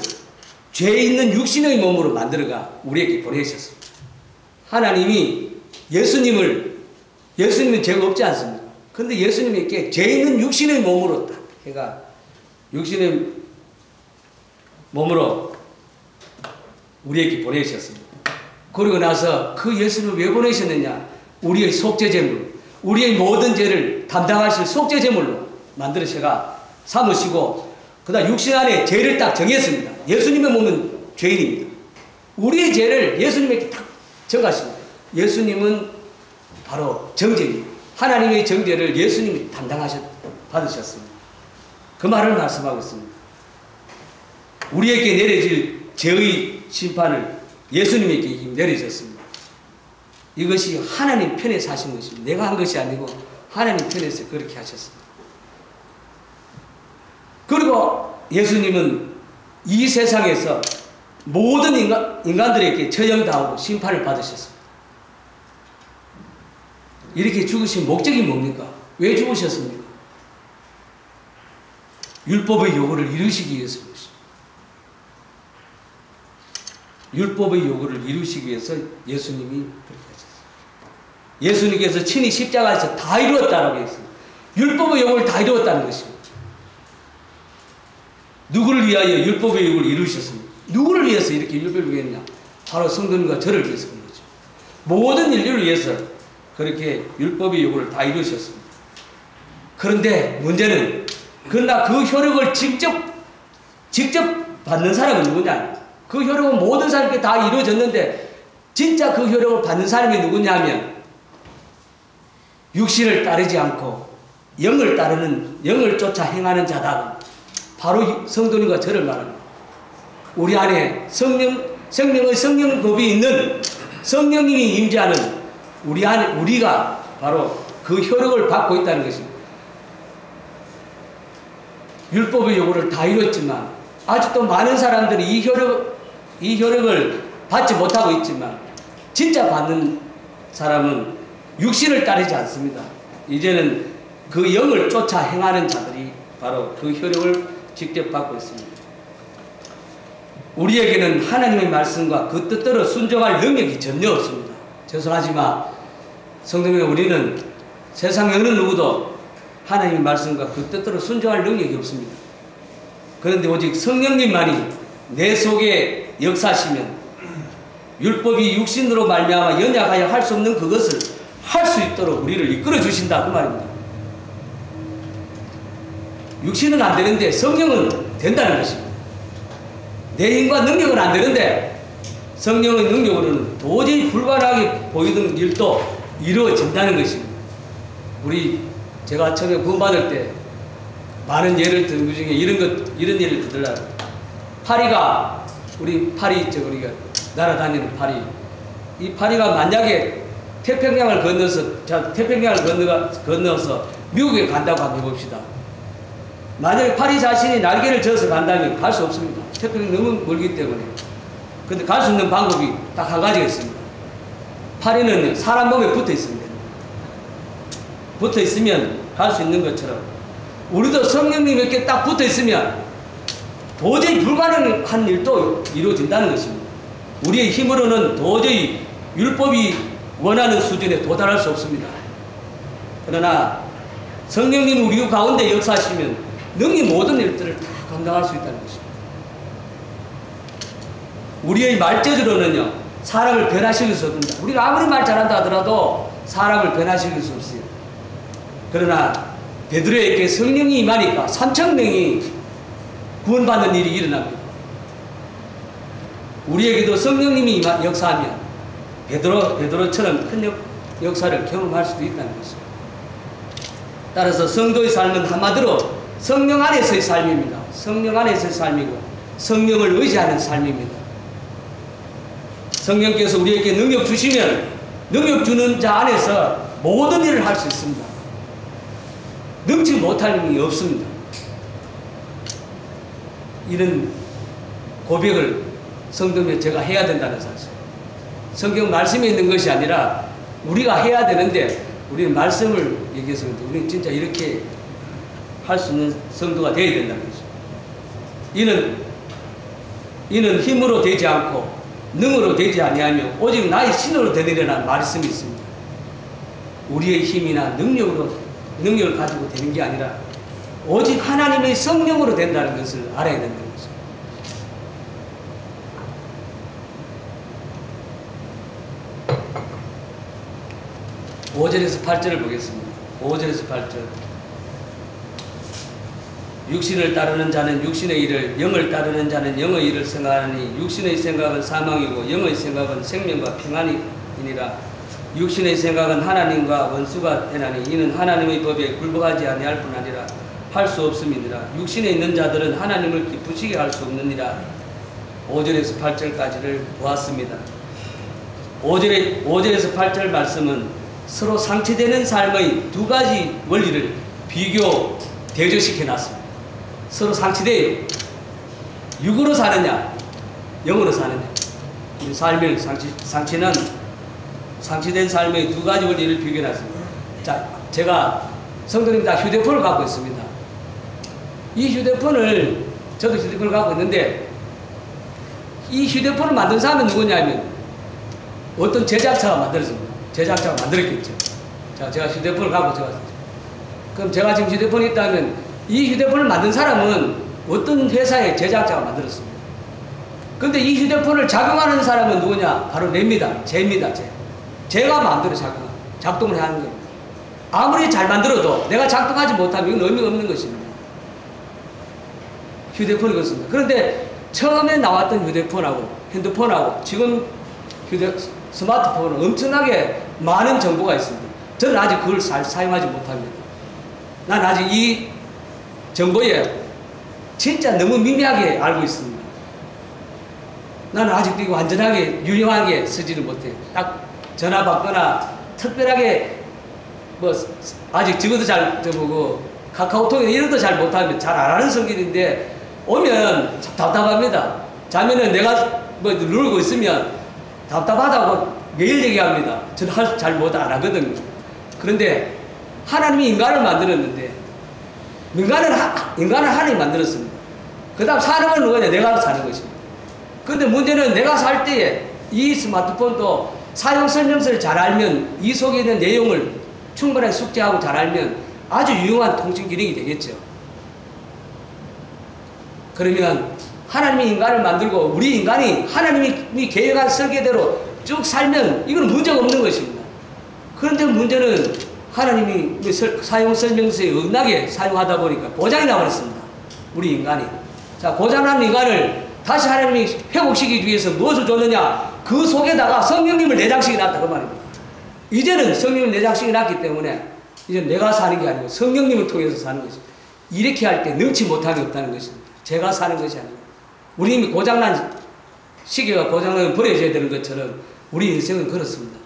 죄 있는 육신의 몸으로 만들어가 우리에게 보내셨습니다. 하나님이 예수님은 죄가 없지 않습니까? 근데 예수님에게 죄 있는 육신의 몸으로 딱 해가 육신의 몸으로 우리에게 보내셨습니다. 그리고 나서 그 예수님을 왜 보내셨느냐? 우리의 속죄제물, 우리의 모든 죄를 담당하실 속죄제물로 만들어셔가 삼으시고 그 다음 육신 안에 죄를 딱 정했습니다. 예수님의 몸은 죄인입니다. 우리의 죄를 예수님에게 딱 정하십니다. 예수님은 바로 정죄입니다. 하나님의 정죄를 예수님이 받으셨습니다. 그 말을 말씀하고 있습니다. 우리에게 내려질 죄의 심판을 예수님에게 내려졌습니다. 이것이 하나님 편에서 하신 것입니다. 내가 한 것이 아니고 하나님 편에서 그렇게 하셨습니다. 그리고 예수님은 이 세상에서 모든 인간들에게 처형당하고 심판을 받으셨습니다. 이렇게 죽으신 목적이 뭡니까? 왜 죽으셨습니까? 율법의 요구를 이루시기 위해서 그렇습니다. 율법의 요구를 이루시기 위해서 예수님이 그렇게 하셨습니다. 예수님께서 친히 십자가에서 다 이루었다라고 했습니다. 율법의 요구를 다 이루었다는 것입니다. 누구를 위하여 율법의 요구를 이루셨습니까? 누구를 위해서 이렇게 율법을 위했냐? 바로 성도님과 저를 위해서 그런 거죠. 모든 인류를 위해서 그렇게 율법의 요구를 다 이루셨습니다. 그런데 문제는 그러나 그 효력을 직접 받는 사람은 누구냐? 그 효력은 모든 사람에게 다 이루어졌는데 진짜 그 효력을 받는 사람이 누구냐면 육신을 따르지 않고 영을 쫓아 행하는 자다. 바로 성도님과 저를 말합니다. 우리 안에 생명의 성령급이 있는 성령님이 임재하는 우리가 바로 그 효력을 받고 있다는 것입니다. 율법의 요구를 다 이뤘지만 아직도 많은 사람들이 이 효력을 받지 못하고 있지만 진짜 받는 사람은 육신을 따르지 않습니다. 이제는 그 영을 쫓아 행하는 자들이 바로 그 효력을 직접 받고 있습니다. 우리에게는 하나님의 말씀과 그 뜻대로 순종할 능력이 전혀 없습니다. 죄송하지만 성도님, 우리는 세상 어느 누구도 하나님의 말씀과 그 뜻대로 순종할 능력이 없습니다. 그런데 오직 성령님만이 내 속에 역사하시면 율법이 육신으로 말미암아 연약하여 할 수 없는 그것을 할 수 있도록 우리를 이끌어 주신다 그 말입니다. 육신은 안 되는데 성령은 된다는 것입니다. 내 힘과 능력은 안 되는데 성령의 능력으로는 도저히 불가능하게 보이던 일도 이루어진다는 것입니다. 제가 처음에 구원받을 때 많은 예를 든 그 중에 이런 예를 들더라고요. 파리가 우리가 날아다니는 파리. 이 파리가 만약에 태평양을 건너서 미국에 간다고 한번 해봅시다. 만약에 파리 자신이 날개를 져서 간다면 갈 수 없습니다. 태평양이 너무 멀기 때문에. 근데 갈 수 있는 방법이 딱 한 가지가 있습니다. 파리는 사람 몸에 붙어 있습니다. 붙어 있으면 갈 수 있는 것처럼 우리도 성령님에게 딱 붙어 있으면 도저히 불가능한 일도 이루어진다는 것입니다. 우리의 힘으로는 도저히 율법이 원하는 수준에 도달할 수 없습니다. 그러나 성령님 우리 가운데 역사하시면 능히 모든 일들을 다 감당할 수 있다는 것입니다. 우리의 말재주로는요, 사람을 변화시킬 수 없습니다. 우리가 아무리 말 잘한다 하더라도 사람을 변화시킬 수 없어요. 그러나 베드로에게 성령이 임하니까 3,000명이 구원받는 일이 일어납니다. 우리에게도 성령님이 역사하면 베드로처럼 큰 역사를 경험할 수도 있다는 것입니다. 따라서 성도의 삶은 한마디로 성령 안에서의 삶입니다. 성령 안에서의 삶이고 성령을 의지하는 삶입니다. 성령께서 우리에게 능력 주시면 능력 주는 자 안에서 모든 일을 할 수 있습니다. 능치 못할 일이 없습니다. 이런 고백을 성도면 제가 해야 된다는 사실. 성경 말씀에 있는 것이 아니라 우리가 해야 되는데 우리는 말씀을 얘기해서 우리는 진짜 이렇게 할 수 있는 성도가 되어야 된다는 거죠. 이는 힘으로 되지 않고 능으로 되지 아니하며 오직 나의 신으로 되느니라는 말씀이 있습니다. 우리의 힘이나 능력을 가지고 되는 게 아니라 오직 하나님의 성령으로 된다는 것을 알아야 된다는 거죠. (5절에서 8절을) 보겠습니다. 5절에서 8절. 육신을 따르는 자는 육신의 일을, 영을 따르는 자는 영의 일을 생각하니 육신의 생각은 사망이고 영의 생각은 생명과 평안이니라. 육신의 생각은 하나님과 원수가 되나니 이는 하나님의 법에 굴복하지 아니할 뿐 아니라 할 수 없음이니라. 육신에 있는 자들은 하나님을 기쁘시게 할 수 없느니라. 5절에서 8절까지를 보았습니다. 5절에서 8절 말씀은 서로 상치되는 삶의 두 가지 원리를 비교, 대조시켜 놨습니다. 서로 상치돼요. 육으로 사느냐, 영으로 사느냐. 우리 삶의 상치된 삶의 두 가지 원리를 비교해 놨습니다. 자, 제가 성도님 다 휴대폰을 갖고 있습니다. 이 휴대폰을, 저도 휴대폰을 갖고 있는데, 이 휴대폰을 만든 사람은 누구냐면, 어떤 제작자가 만들었습니다. 제작자가 만들었겠죠. 자, 제가 휴대폰을 갖고 그럼 제가 지금 휴대폰이 있다면, 이 휴대폰을 만든 사람은 어떤 회사의 제작자가 만들었습니다. 근데 이 휴대폰을 작용하는 사람은 누구냐? 바로 냅니다. 제입니다. 제가 마음대로 작동을 하는 겁니다. 아무리 잘 만들어도 내가 작동하지 못하면 이건 의미가 없는 것입니다. 휴대폰이 그렇습니다. 그런데 처음에 나왔던 휴대폰하고 핸드폰하고 지금 스마트폰은 엄청나게 많은 정보가 있습니다. 저는 아직 그걸 잘 사용하지 못합니다. 난 아직 이 정보에 진짜 너무 미미하게 알고 있습니다. 나는 아직도 이거 완전하게 유용하게 쓰지를 못해요. 딱 전화 받거나 특별하게 뭐 아직 적어도 잘 보고 카카오톡이나 이런 것도 잘 못하면 잘 안 하는 성질인데 오면 답답합니다. 자면은 내가 뭐 누르고 있으면 답답하다고 매일 얘기합니다. 저는 잘 못 안 하거든요. 그런데 하나님이 인간을 만들었는데 인간을 하나님이 만들었습니다. 그 다음 사는 건 누구냐? 내가 사는 것입니다. 그런데 문제는 내가 살 때에 이 스마트폰도 사용 설명서를 잘 알면 이 속에 있는 내용을 충분하게 숙지하고 잘 알면 아주 유용한 통신 기능이 되겠죠. 그러면 하나님이 인간을 만들고 우리 인간이 하나님이 계획한 설계대로 쭉 살면 이건 문제가 없는 것입니다. 그런데 문제는 하나님이 사용 설명서에 엇나게 사용하다 보니까 고장이 나버렸습니다. 우리 인간이. 자, 고장난 인간을 다시 하나님이 회복시키기 위해서 무엇을 줬느냐? 그 속에다가 성령님을 내장시켜 놨다 그 말입니다. 이제는 성령을 내장시켜 놨기 때문에 이제 내가 사는 게 아니고 성령님을 통해서 사는 것입니다. 이렇게 할 때 능치 못함이 없다는 것입니다. 제가 사는 것이 아니고 우리 이미 고장난 시계가 고장나면 버려져야 되는 것처럼 우리 인생은 그렇습니다.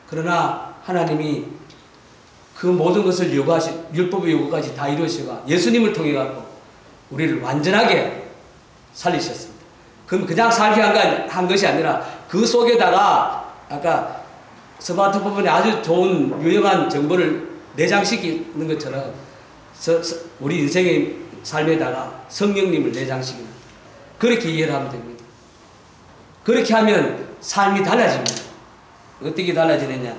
그러나 하나님이 그 모든 것을 율법의 요구까지 다 이루시고 예수님을 통해 갖고 우리를 완전하게 살리셨습니다. 그럼 그냥 살게 한 것이 아니라 그 속에다가 아까 스마트폰에 아주 좋은 유용한 정보를 내장시키는 것처럼 우리 인생의 삶에다가 성령님을 내장시키는 그렇게 이해를 하면 됩니다. 그렇게 하면 삶이 달라집니다. 어떻게 달라지느냐?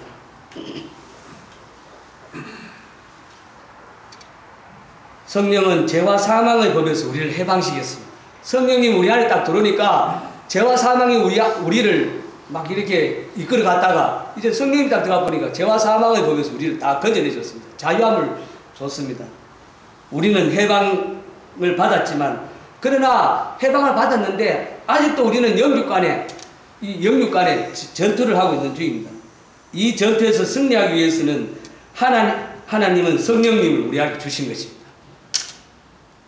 성령은 죄와 사망의 법에서 우리를 해방시켰습니다. 성령님 우리 안에 딱 들어오니까 죄와 사망이 우리를 막 이렇게 이끌어 갔다가 이제 성령님 딱 들어가 보니까 죄와 사망을 보면서 우리를 다 건져내줬습니다. 자유함을 줬습니다. 우리는 해방을 받았지만 그러나 해방을 받았는데 아직도 우리는 영육간에 전투를 하고 있는 중입니다. 이 전투에서 승리하기 위해서는 하나님은 성령님을 우리에게 주신 것입니다.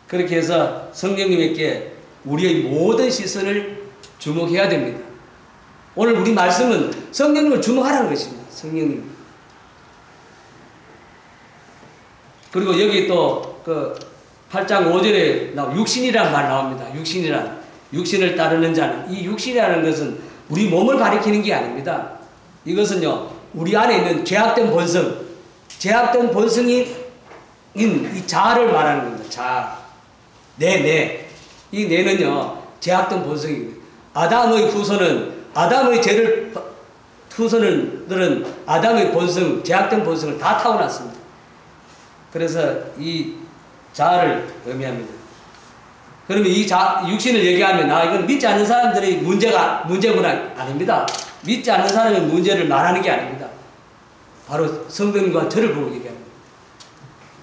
그렇게 해서 성령님에게 우리의 모든 시선을 주목해야 됩니다. 오늘 우리 말씀은 성령님을 주목하라는 것입니다. 성령님. 그리고 여기 또 그 8장 5절에 육신이라는 말 나옵니다. 육신을 따르는 자는, 이 육신이라는 것은 우리 몸을 가리키는 게 아닙니다. 이것은요, 우리 안에 있는 죄악된 본성인 이 자아를 말하는 겁니다. 자아. 이 뇌는요, 죄악된 본성입니다. 아담의 후손들은 아담의 본성, 죄악된 본성을 다 타고났습니다. 그래서 이 자아를 의미합니다. 그러면 이 육신을 얘기하면 이건 믿지 않는 사람들의 문제구나 아닙니다. 믿지 않는 사람의 문제를 말하는 게 아닙니다. 바로 성령님과 저를 보고 얘기합니다.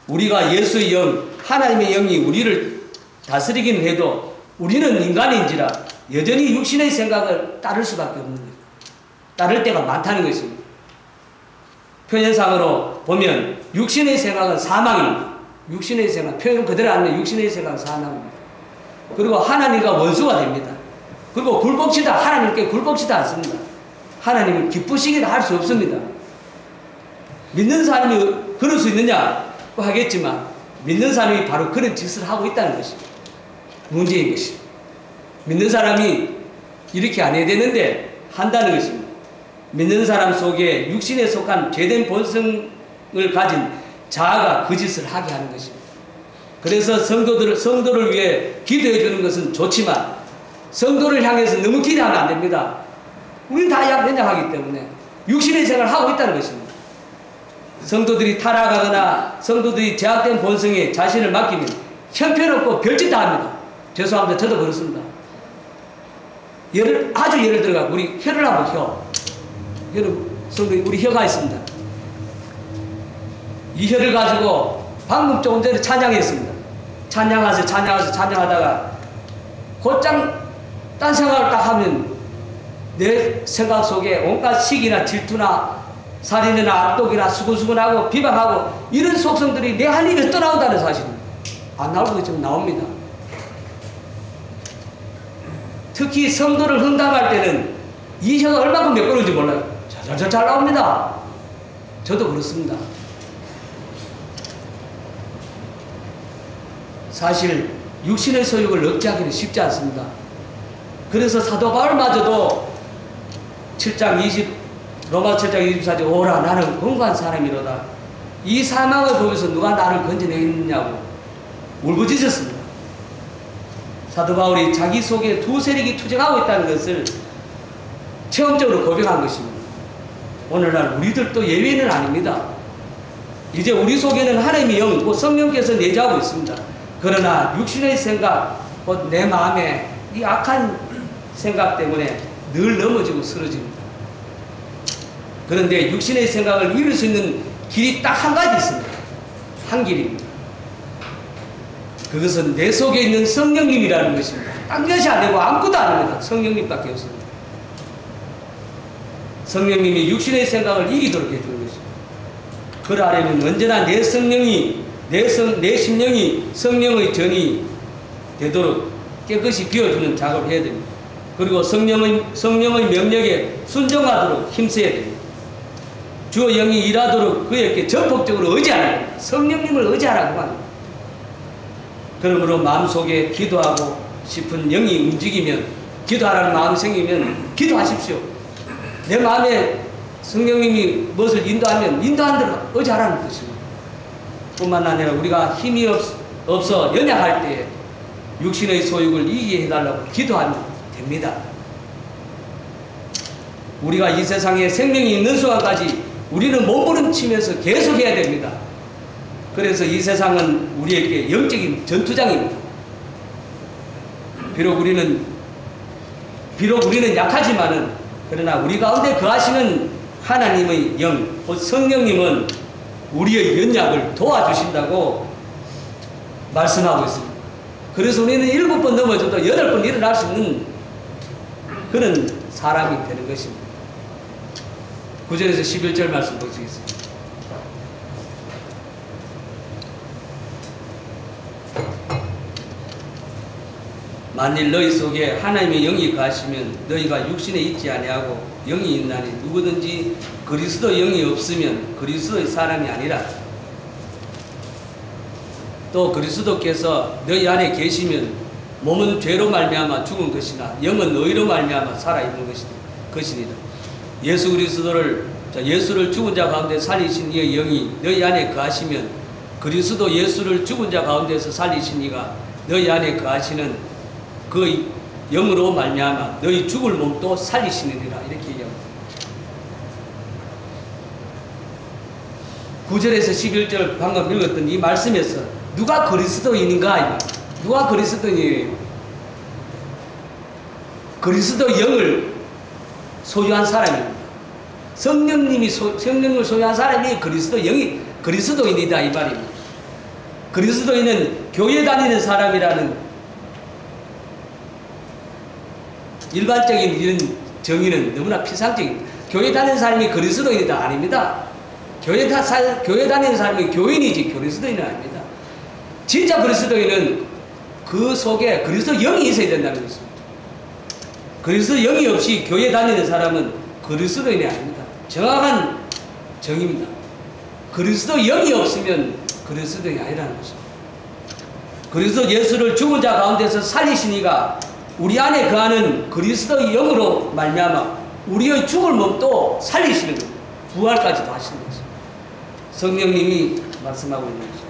우리가 예수의 영, 하나님의 영이 우리를 다스리긴 해도 우리는 인간인지라 여전히 육신의 생각을 따를 수밖에 없는 거예요. 따를 때가 많다는 것입니다. 표현상으로 보면 육신의 생각은 사망입니다. 육신의 생각, 표현 그대로 하면 육신의 생각은 사망입니다. 그리고 하나님과 원수가 됩니다. 그리고 하나님께 굴복치다 않습니다. 하나님은 기쁘시기도 할 수 없습니다. 믿는 사람이 그럴 수 있느냐고 하겠지만 믿는 사람이 바로 그런 짓을 하고 있다는 것입니다. 문제인 것입니다. 믿는 사람이 이렇게 안 해야 되는데 한다는 것입니다. 믿는 사람 속에 육신에 속한 죄된 본성을 가진 자아가 그 짓을 하게 하는 것입니다. 그래서 성도를 위해 기도해 주는 것은 좋지만 성도를 향해서 너무 기대하면 안 됩니다. 우리는 다 연약하기 때문에 육신의 생활을 하고 있다는 것입니다. 성도들이 타락하거나 성도들이 제약된 본성에 자신을 맡기면 형편없고 별짓 다 합니다. 죄송합니다. 저도 그렇습니다. 아주 예를 들어가 우리 혀를 한번 우리 혀가 있습니다. 이 혀를 가지고 방금 조금 전에 찬양했습니다. 찬양하다가 곧장 딴 생각을 딱 하면 내 생각 속에 온갖 시기나 질투나 살인이나 악독이나 수근수근하고 비방하고 이런 속성들이 내 한 입에 떠나온다는 사실입니다. 안 나오고 지금 나옵니다. 특히 성도를 흥담할 때는 이 혀가 얼마큼 매끄러운지 몰라요. 잘 나옵니다. 저도 그렇습니다. 사실 육신의 소욕을 억제하기는 쉽지 않습니다. 그래서 사도 바울마저도 로마 7장 24절 오라 나는 건강한 사람이로다. 이 사망을 보면서 누가 나를 건져내겠느냐고 울부짖었습니다. 사도 바울이 자기 속에 두 세력이 투쟁하고 있다는 것을 체험적으로 고백한 것입니다. 오늘날 우리들도 예외는 아닙니다. 이제 우리 속에는 하나님의 영, 곧 성령께서 내재하고 있습니다. 그러나 육신의 생각, 곧 내 마음에 이 악한 생각 때문에 늘 넘어지고 쓰러집니다. 그런데 육신의 생각을 이룰 수 있는 길이 딱 한 가지 있습니다. 한 길입니다. 그것은 내 속에 있는 성령님이라는 것입니다. 딴 것이 아니고 아무것도 아닙니다. 성령님밖에 없습니다. 성령님이 육신의 생각을 이기도록 해주는 것입니다. 그러하려면 언제나 내 심령이 성령의 전이 되도록 깨끗이 비워주는 작업을 해야 됩니다. 그리고 성령의 명령에 순종하도록 힘써야 됩니다. 주의 영이 일하도록 그에게 전폭적으로 의지하는 겁니다. 성령님을 의지하라고 합니다. 그러므로 마음속에 기도하고 싶은 영이 움직이면, 기도하라는 마음이 생기면 기도하십시오. 내 마음에 성령님이 무엇을 인도하면 인도한 대로 의지하라는 것입니다. 뿐만 아니라 우리가 힘이 없어 연약할 때에 육신의 소욕을 이기게 해달라고 기도하면 됩니다. 우리가 이 세상에 생명이 있는 순간까지 우리는 몸부림치면서 계속해야 됩니다. 그래서 이 세상은 우리에게 영적인 전투장입니다. 비록 우리는 비록 우리는 약하지만은 그러나 우리 가운데 거하시는 하나님의 영, 곧 성령님은 우리의 연약을 도와주신다고 말씀하고 있습니다. 그래서 우리는 7번 넘어져도 8번 일어날 수 있는 그런 사람이 되는 것입니다. 9절에서 11절 말씀 보시겠습니다. 만일 너희 속에 하나님의 영이 거하시면 너희가 육신에 있지 아니하고 영이 있나니 누구든지 그리스도 영이 없으면 그리스도의 사람이 아니라. 또 그리스도께서 너희 안에 계시면 몸은 죄로 말미암아 죽은 것이나 영은 너희로 말미암아 살아있는 것이니라. 예수를 죽은 자 가운데 살리신 이의 영이 너희 안에 거하시면 그리스도 예수를 죽은 자 가운데서 살리신 이가 너희 안에 거하시는 그 영으로 말미암아 너희 죽을 몸도 살리시느니라. 이렇게 얘기합니다. 9절에서 11절 방금 읽었던 이 말씀에서 누가 그리스도인인가? 누가 그리스도인이에요? 그리스도 영을 소유한 사람입니다. 성령을 소유한 사람이 그리스도인이다 이 말입니다. 그리스도인은 교회 다니는 사람이라는 일반적인 이런 정의는 너무나 피상적입니다. 교회 다니는 사람이 그리스도인이다 아닙니다. 교회 다니는 사람이 교인이지 그리스도인은 아닙니다. 진짜 그리스도인은 그 속에 그리스도 영이 있어야 된다는 것입니다. 그리스도 영이 없이 교회 다니는 사람은 그리스도인이 아닙니다. 정확한 정의입니다. 그리스도 영이 없으면 그리스도인이 아니라는 것입니다. 그리스도 예수를 죽은 자 가운데서 살리신 이가 우리 안에 거하는 그리스도 영으로 말미암아 우리의 죽을 몸도 살리시는 겁니다. 부활까지도 하시는 것입니다. 성령님이 말씀하고 있는 것입니다.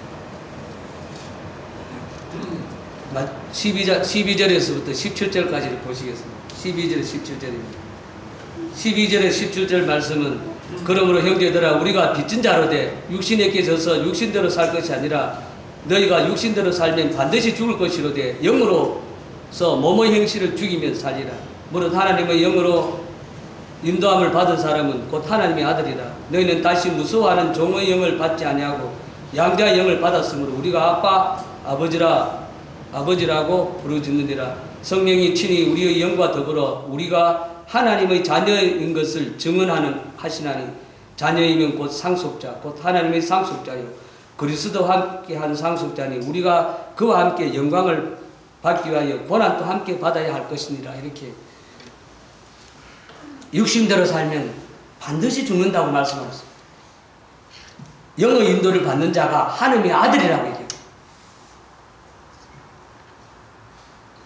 12절에서부터 17절까지를 보시겠습니다. 12절 17절입니다. 12절의 17절 말씀은 그러므로 형제들아 우리가 빚진 자로 돼 육신에 깨져서 육신대로 살 것이 아니라 너희가 육신대로 살면 반드시 죽을 것이로되 영으로서 몸의 행실을 죽이면 살리라. 무릇 하나님의 영으로 인도함을 받은 사람은 곧 하나님의 아들이라. 너희는 다시 무서워하는 종의 영을 받지 아니하고 양자의 영을 받았으므로 우리가 아빠 아버지라고 부르짖느니라. 성령이 친히 우리의 영과 더불어 우리가 하나님의 자녀인 것을 증언하시나니 자녀이면 곧 상속자 곧 하나님의 상속자요 그리스도와 함께한 상속자니 우리가 그와 함께 영광을 받기 위하여 고난도 함께 받아야 할 것이니라. 이렇게 육신대로 살면 반드시 죽는다고 말씀하셨습니다. 영의 인도를 받는 자가 하나님의 아들이라고 얘기해요.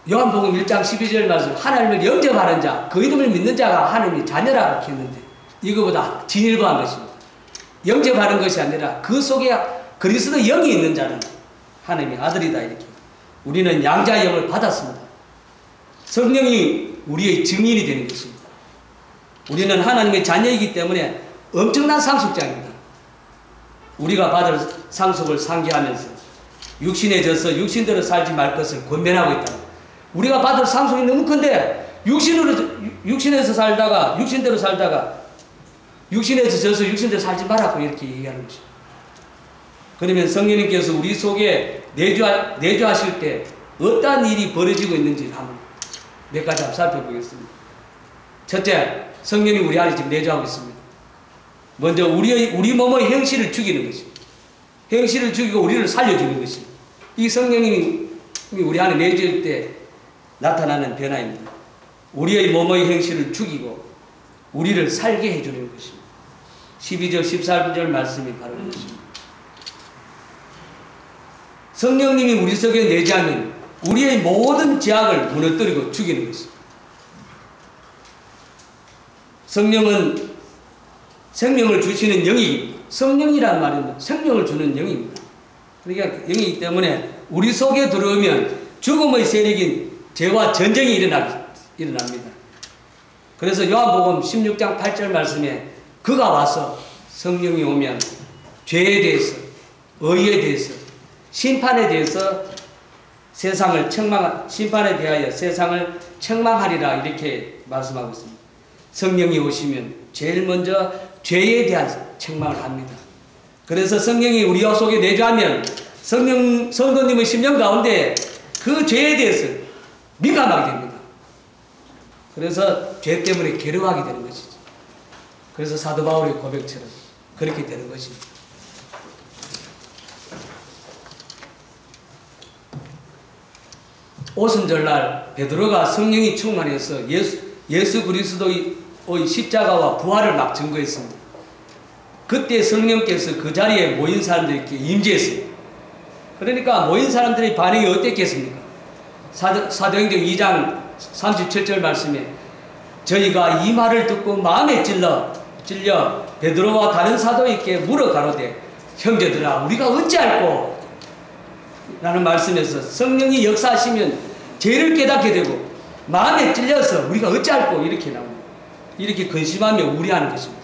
요한복음 1장 12절 말씀 하나님을 영접하는 자, 그 이름을 믿는 자가 하나님의 자녀라고 했는데 이거보다 진일보한 것입니다. 영접하는 것이 아니라 그 속에 그리스도 영이 있는 자는 하나님의 아들이다. 이렇게 우리는 양자의 영을 받았습니다. 성령이 우리의 증인이 되는 것입니다. 우리는 하나님의 자녀이기 때문에 엄청난 상속자입니다. 우리가 받을 상속을 상기하면서 육신에 져서 육신대로 살지 말 것을 권면하고 있다. 우리가 받을 상속이 너무 큰데 육신에서 살다가 육신대로 살다가 육신에서 져서 육신대로 살지 말라고 이렇게 얘기하는 것입니다. 그러면 성령님께서 우리 속에 내주하실 때 어떠한 일이 벌어지고 있는지 한번 몇 가지 한번 살펴보겠습니다. 첫째, 성령이 우리 안에 지금 내주하고 있습니다. 먼저 우리 몸의 행실을 죽이는 것입니다. 행실을 죽이고 우리를 살려주는 것입니다. 이 성령님이 우리 안에 내주할 때 나타나는 변화입니다. 우리의 몸의 행실을 죽이고 우리를 살게 해주는 것입니다. 12절 13절 말씀이 바로 이것입니다. 성령님이 우리 속에 내주하면 우리의 모든 죄악을 무너뜨리고 죽이는 것입니다. 성령은 생명을 주시는 영이 성령이라는 말은 생명을 주는 영입니다. 그러니까 영이기 때문에 우리 속에 들어오면 죽음의 세력인 죄와 전쟁이 일어납니다. 그래서 요한복음 16장 8절 말씀에 그가 와서 성령이 오면 죄에 대해서 의에 대해서 심판에 대해서 세상을 심판에 대하여 세상을 책망하리라 이렇게 말씀하고 있습니다. 성령이 오시면 제일 먼저 죄에 대한 책망을 합니다. 그래서 성령이 우리 속에 내주하면 성도님의 심령 가운데 그 죄에 대해서 민감하게 됩니다. 그래서 죄 때문에 괴로워하게 되는 것이죠. 그래서 사도 바울의 고백처럼 그렇게 되는 것입니다. 오순절날 베드로가 성령이 충만해서 예수 그리스도의 십자가와 부활을 막 증거했습니다. 그때 성령께서 그 자리에 모인 사람들에게 임재했습니다. 그러니까 모인 사람들의 반응이 어땠겠습니까? 사도행전 2장 37절 말씀에 저희가 이 말을 듣고 마음에 찔려 베드로와 다른 사도에게 물어 가로되 형제들아 우리가 어찌할꼬? 라는 말씀에서 성령이 역사하시면 죄를 깨닫게 되고 마음에 찔려서 우리가 어찌할꼬? 이렇게 나옵니다. 이렇게 근심하며 우려하는 것입니다.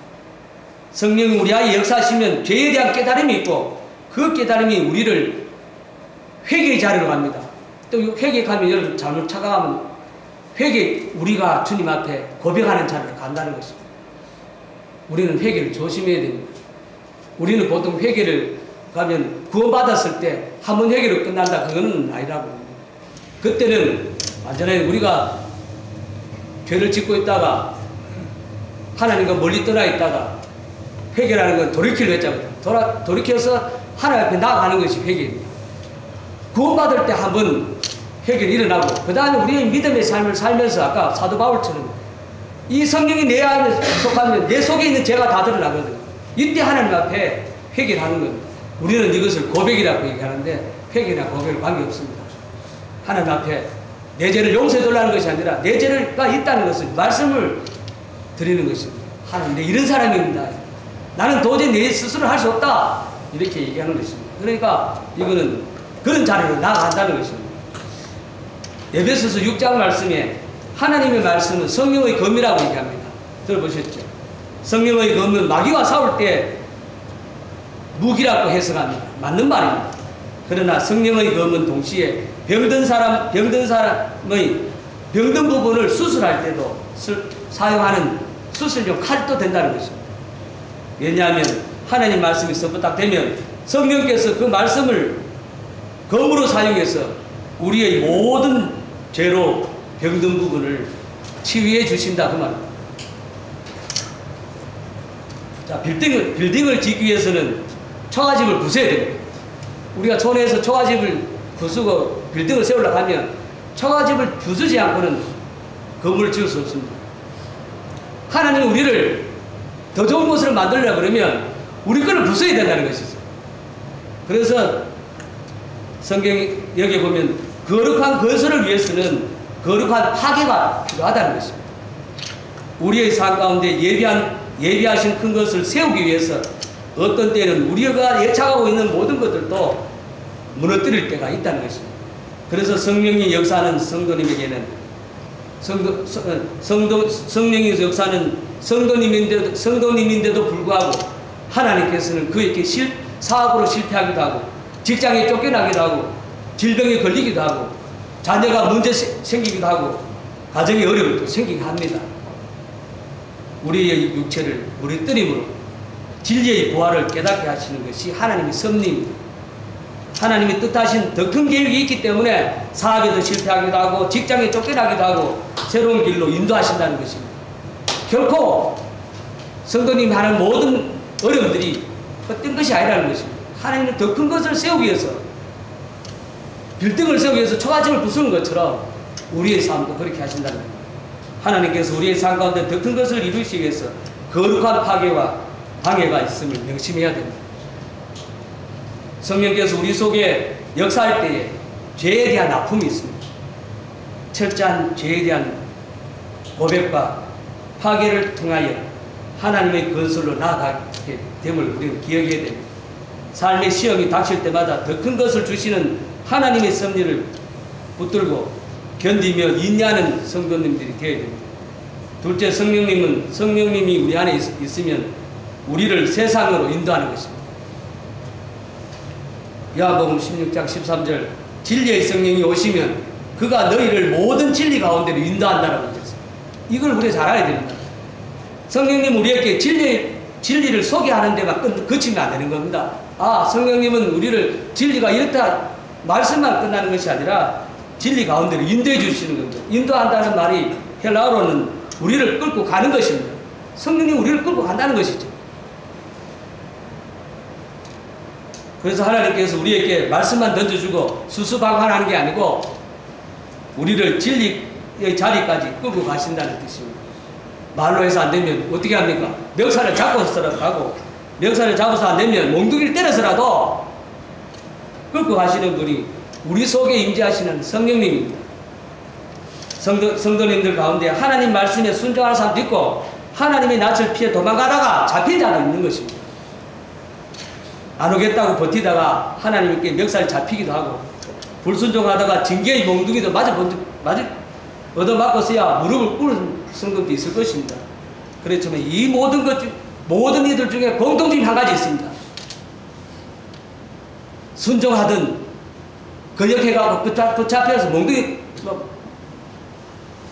성령이 우리 안에 역사하시면 죄에 대한 깨달음이 있고 그 깨달음이 우리를 회개의 자리로 갑니다. 또 회개 가면 여러분 잘못 착각하면 우리가 주님 앞에 고백하는 자리로 간다는 것입니다. 우리는 회개를 조심해야 됩니다. 우리는 보통 회개를 가면 구원받았을 때 한 번 회개로 끝난다 그거는 아니라고 합니다. 그때는 완전히 우리가 죄를 짓고 있다가 하나님과 멀리 떠나 있다가 회개라는 건 돌이키려 했잖아요. 돌이켜서 하나님 앞에 나아가는 것이 회개입니다. 구원받을 때 한 번 회개를 일어나고 그 다음에 우리의 믿음의 삶을 살면서 아까 사도 바울처럼 이 성령이 내 안에 속하면 내 속에 있는 죄가 다 드러나거든요. 이때 하나님 앞에 회개를 하는 겁니다. 우리는 이것을 고백이라고 얘기하는데 회개나 고백은 관계없습니다. 하나님 앞에 내 죄를 용서해달라는 것이 아니라 내 죄가 있다는 것을 말씀을 드리는 것입니다. 하나님 내 이런 사람입니다. 나는 도저히 내 스스로 할 수 없다. 이렇게 얘기하는 것입니다. 그러니까 이거는 그런 자리로 나아간다는 것입니다. 에베소서 6장 말씀에 하나님의 말씀은 성령의 검이라고 얘기합니다. 들어보셨죠? 성령의 검은 마귀와 싸울 때 무기라고 해석합니다. 맞는 말입니다. 그러나 성령의 검은 동시에 병든 사람의 병든 부분을 수술할 때도 사용하는 수술용 칼도 된다는 것입니다. 왜냐하면 하나님 말씀이 서부탁되면 성령께서 그 말씀을 검으로 사용해서 우리의 모든 죄로 병든 부분을 치유해 주신다 그 말입니다. 자, 빌딩을 짓기 위해서는 초가집을 부숴야 됩니다. 우리가 촌에서 초가집을 부수고 빌딩을 세우려고 하면 초가집을 부수지 않고는 건물을 지을 수 없습니다. 하나님이 우리를 더 좋은 곳으로 만들려고 그러면 우리 거를 부숴야 된다는 것이죠. 그래서 성경에 여기 보면 거룩한 건설을 위해서는 거룩한 파괴가 필요하다는 것입니다. 우리의 삶 가운데 예비하신 큰 것을 세우기 위해서 어떤 때는 우리가 예측하고 있는 모든 것들도 무너뜨릴 때가 있다는 것입니다. 그래서 성령이 역사하는 성도님에게는 성령이 역사하는 성도님인데도 불구하고 하나님께서는 그에게 사업으로 실패하기도 하고 직장에 쫓겨나기도 하고 질병에 걸리기도 하고 자녀가 문제 생기기도 하고 가정에 어려움도 생기게 합니다. 우리의 육체를 무너뜨림으로 진리의 부활을 깨닫게 하시는 것이 하나님의 섭리입니다. 하나님이 뜻하신 더 큰 계획이 있기 때문에 사업에도 실패하기도 하고 직장에 쫓겨나기도 하고 새로운 길로 인도하신다는 것입니다. 결코 성도님이 하는 모든 어려움들이 헛된 것이 아니라는 것입니다. 하나님은 더 큰 것을 세우기 위해서 빌딩을 세우기 위해서 초가집을 부수는 것처럼 우리의 삶도 그렇게 하신다는 겁니다. 하나님께서 우리의 삶 가운데 더 큰 것을 이루시기 위해서 거룩한 파괴와 방해가 있음을 명심해야 됩니다. 성령께서 우리 속에 역사할 때에 죄에 대한 아픔이 있습니다. 철저한 죄에 대한 고백과 파괴를 통하여 하나님의 건설로 나아가게 됨을 우리는 기억해야 됩니다. 삶의 시험이 닥칠 때마다 더 큰 것을 주시는 하나님의 섭리를 붙들고 견디며 인내하는 성도님들이 되어야 됩니다. 둘째, 성령님이 우리 안에 있으면 우리를 세상으로 인도하는 것입니다. 요한복음 16장 13절 진리의 성령이 오시면 그가 너희를 모든 진리 가운데로 인도한다라고 했어요. 이걸 우리가 잘 알아야 됩니다. 성령님 우리에게 진리를 소개하는 데만 그치면 안 되는 겁니다. 아, 성령님은 우리를 진리가 이렇다 말씀만 끝나는 것이 아니라 진리 가운데로 인도해 주시는 겁니다. 인도한다는 말이 헬라어로는 우리를 끌고 가는 것입니다. 성령님 우리를 끌고 간다는 것이죠. 그래서 하나님께서 우리에게 말씀만 던져주고 수수방관하는 게 아니고 우리를 진리의 자리까지 끌고 가신다는 뜻입니다. 말로 해서 안 되면 어떻게 합니까? 멱살을 잡고서라도 가고, 멱살을 잡아서 안 되면 몽둥이를 때려서라도 끌고 가시는 분이 우리 속에 임재하시는 성령님입니다. 성도님들 가운데 하나님 말씀에 순종하는 사람도 있고 하나님의 낯을 피해 도망가다가 잡힌 자도 있는 것입니다. 안 오겠다고 버티다가 하나님께 멱살 잡히기도 하고, 불순종하다가 징계의 몽둥이도 얻어맞고서야 무릎을 꿇은 성도도 있을 것입니다. 그렇지만 이 모든 이들 중에 공통점이 한 가지 있습니다. 순종하든 거역해가고 붙잡혀서 몽둥이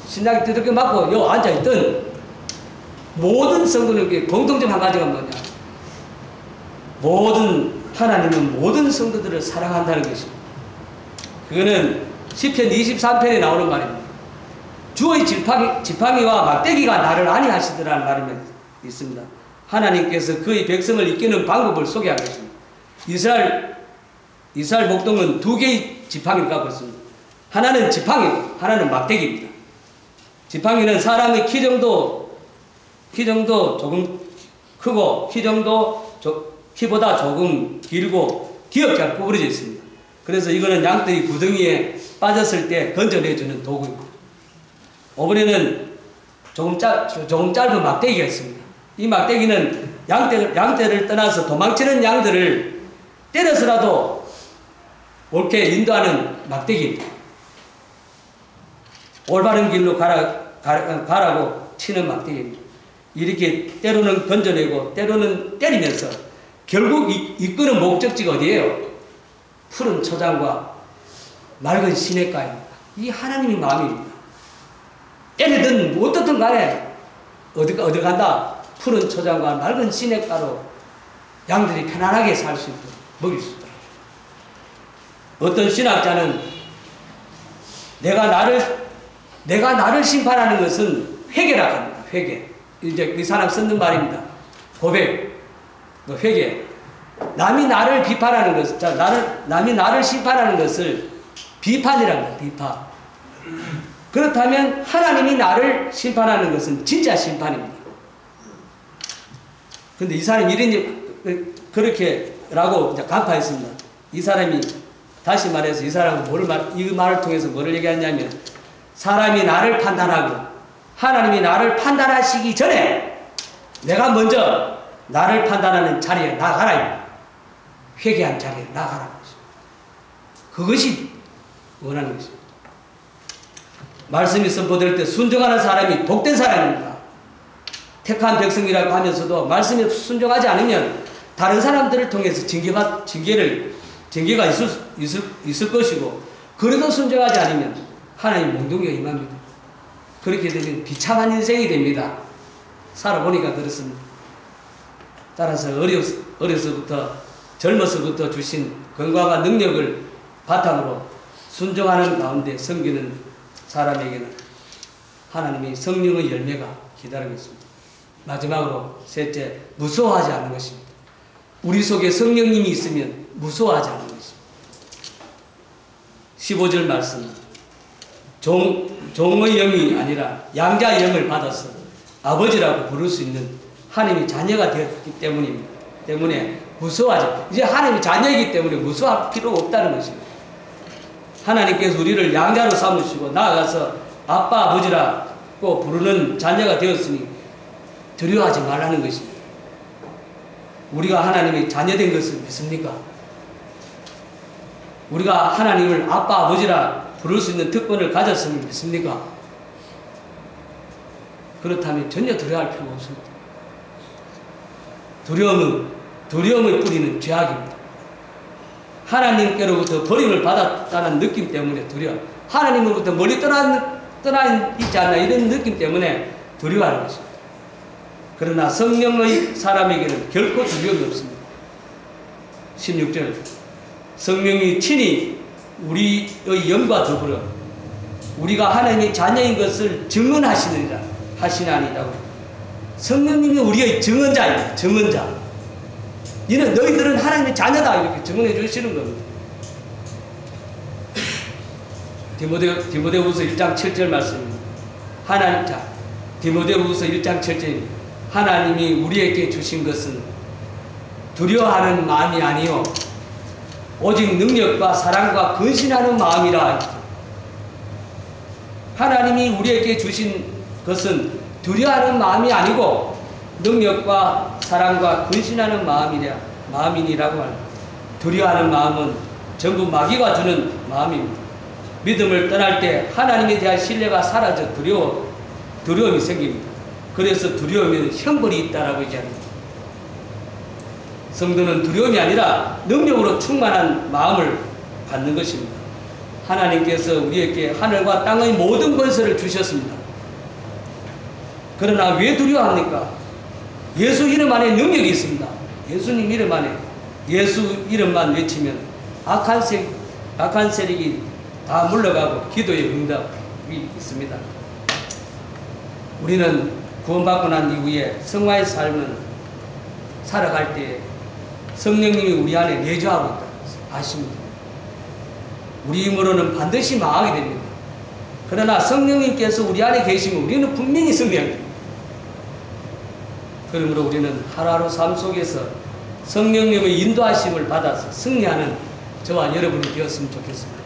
신나게 두들겨 맞고 요 앉아있던 모든 성도님께 공통점 한 가지가 뭐냐? 하나님은 모든 성도들을 사랑한다는 것입니다. 그거는 시편 23편에 나오는 말입니다. 주의 지팡이와 막대기가 나를 안위하시더라는 말이 있습니다. 하나님께서 그의 백성을 이끄는 방법을 소개하겠습니다. 이스라엘 목동은 두 개의 지팡이를 갖고 있습니다. 하나는 지팡이고 하나는 막대기입니다. 지팡이는 사람의 키정도 조금 크고 키보다 조금 길고 귀엽게 구부러져 있습니다. 그래서 이거는 양떼의 구덩이에 빠졌을 때 건져내주는 도구입니다. 이번에는 조금 짧은 막대기가 있습니다. 이 막대기는 양떼를 떠나서 도망치는 양들을 때려서라도 옳게 인도하는 막대기입니다. 올바른 길로 가라고 치는 막대기입니다. 이렇게 때로는 건져내고 때로는 때리면서 결국 이끄는 목적지가 어디예요? 푸른 초장과 맑은 시냇가입니다. 이 하나님의 마음입니다. 때리든 어떻든 간에 어디 간다? 푸른 초장과 맑은 시냇가로 양들이 편안하게 살 수 있도록 먹일 수 있도록. 어떤 신학자는 내가 나를 심판하는 것은 회개라고 합니다. 회개. 이제 그 사람 쓰는 말입니다. 고백, 회개. 남이 나를 비판하는 것을, 남이 나를 심판하는 것을 비판이라고 합니다. 비판. 그렇다면 하나님이 나를 심판하는 것은 진짜 심판입니다. 근데 이 사람이 그렇게라고 간파했습니다. 이 사람이, 다시 말해서 이 사람은 이 말을 통해서 뭐를 얘기하냐면, 사람이 나를 판단하고 하나님이 나를 판단하시기 전에 내가 먼저 나를 판단하는 자리에 나가라. 회개한 자리에 나가라. 그것이 원하는 것입니다. 말씀이 선포될 때 순종하는 사람이 복된 사람입니다. 택한 백성이라고 하면서도 말씀에 순종하지 않으면 다른 사람들을 통해서 징계가 있을 것이고, 그래도 순종하지 않으면 하나님 몽둥이가 임합니다. 그렇게 되면 비참한 인생이 됩니다. 살아보니까 그렇습니다. 따라서 젊어서부터 주신 건강과 능력을 바탕으로 순종하는 가운데 섬기는 사람에게는 하나님의 성령의 열매가 기다리고 있습니다. 마지막으로 셋째, 무서워하지 않는 것입니다. 우리 속에 성령님이 있으면 무서워하지 않는 것입니다. 15절 말씀, 종의 영이 아니라 양자의 영을 받아서 아버지라고 부를 수 있는 하나님의 자녀가 되었기 때문에 무서워하지. 이제 하나님의 자녀이기 때문에 무서워할 필요가 없다는 것입니다. 하나님께서 우리를 양자로 삼으시고 나아가서 아빠 아버지라고 부르는 자녀가 되었으니 두려워하지 말라는 것입니다. 우리가 하나님의 자녀된 것을 믿습니까? 우리가 하나님을 아빠 아버지라 부를 수 있는 특권을 가졌음을 믿습니까? 그렇다면 전혀 두려워할 필요가 없습니다. 두려움의 뿌리는 죄악입니다. 하나님께로부터 버림을 받았다는 느낌 때문에 두려워. 하나님으로부터 멀리 떠나 있지 않나 이런 느낌 때문에 두려워하는 것입니다. 그러나 성령의 사람에게는 결코 두려움이 없습니다. 16절 성령이 친히 우리의 영과 더불어 우리가 하나님의 자녀인 것을 증언하시느니라 하시나니라고. 성령님이 우리의 증언자입니다. 증언자. 너희들은 하나님의 자녀다 이렇게 증언해 주시는 겁니다. 디모데후서 1장 7절 말씀입니다. 디모데후서 1장 7절입니다. 하나님이 우리에게 주신 것은 두려워하는 마음이 아니요 오직 능력과 사랑과 근신하는 마음이라. 하나님이 우리에게 주신 것은 두려워하는 마음이 아니고 능력과 사랑과 근신하는 마음이니라고 합니다. 두려워하는 마음은 전부 마귀가 주는 마음입니다. 믿음을 떠날 때 하나님에 대한 신뢰가 사라져 두려움이 생깁니다. 그래서 두려움에는 형벌이 있다라고 얘기합니다. 성도는 두려움이 아니라 능력으로 충만한 마음을 갖는 것입니다. 하나님께서 우리에게 하늘과 땅의 모든 권세를 주셨습니다. 그러나 왜 두려워합니까? 예수 이름 안에 능력이 있습니다. 예수님 이름 안에 예수 이름만 외치면 악한 세력이 다 물러가고 기도의 응답이 있습니다. 우리는 구원받고 난 이후에 성화의 삶은 살아갈 때 성령님이 우리 안에 내주하고 있다 아십니다. 우리 힘으로는 반드시 망하게 됩니다. 그러나 성령님께서 우리 안에 계시면 우리는 분명히 승리합니다. 그러므로 우리는 하루하루 삶 속에서 성령님의 인도하심을 받아서 승리하는 저와 여러분이 되었으면 좋겠습니다.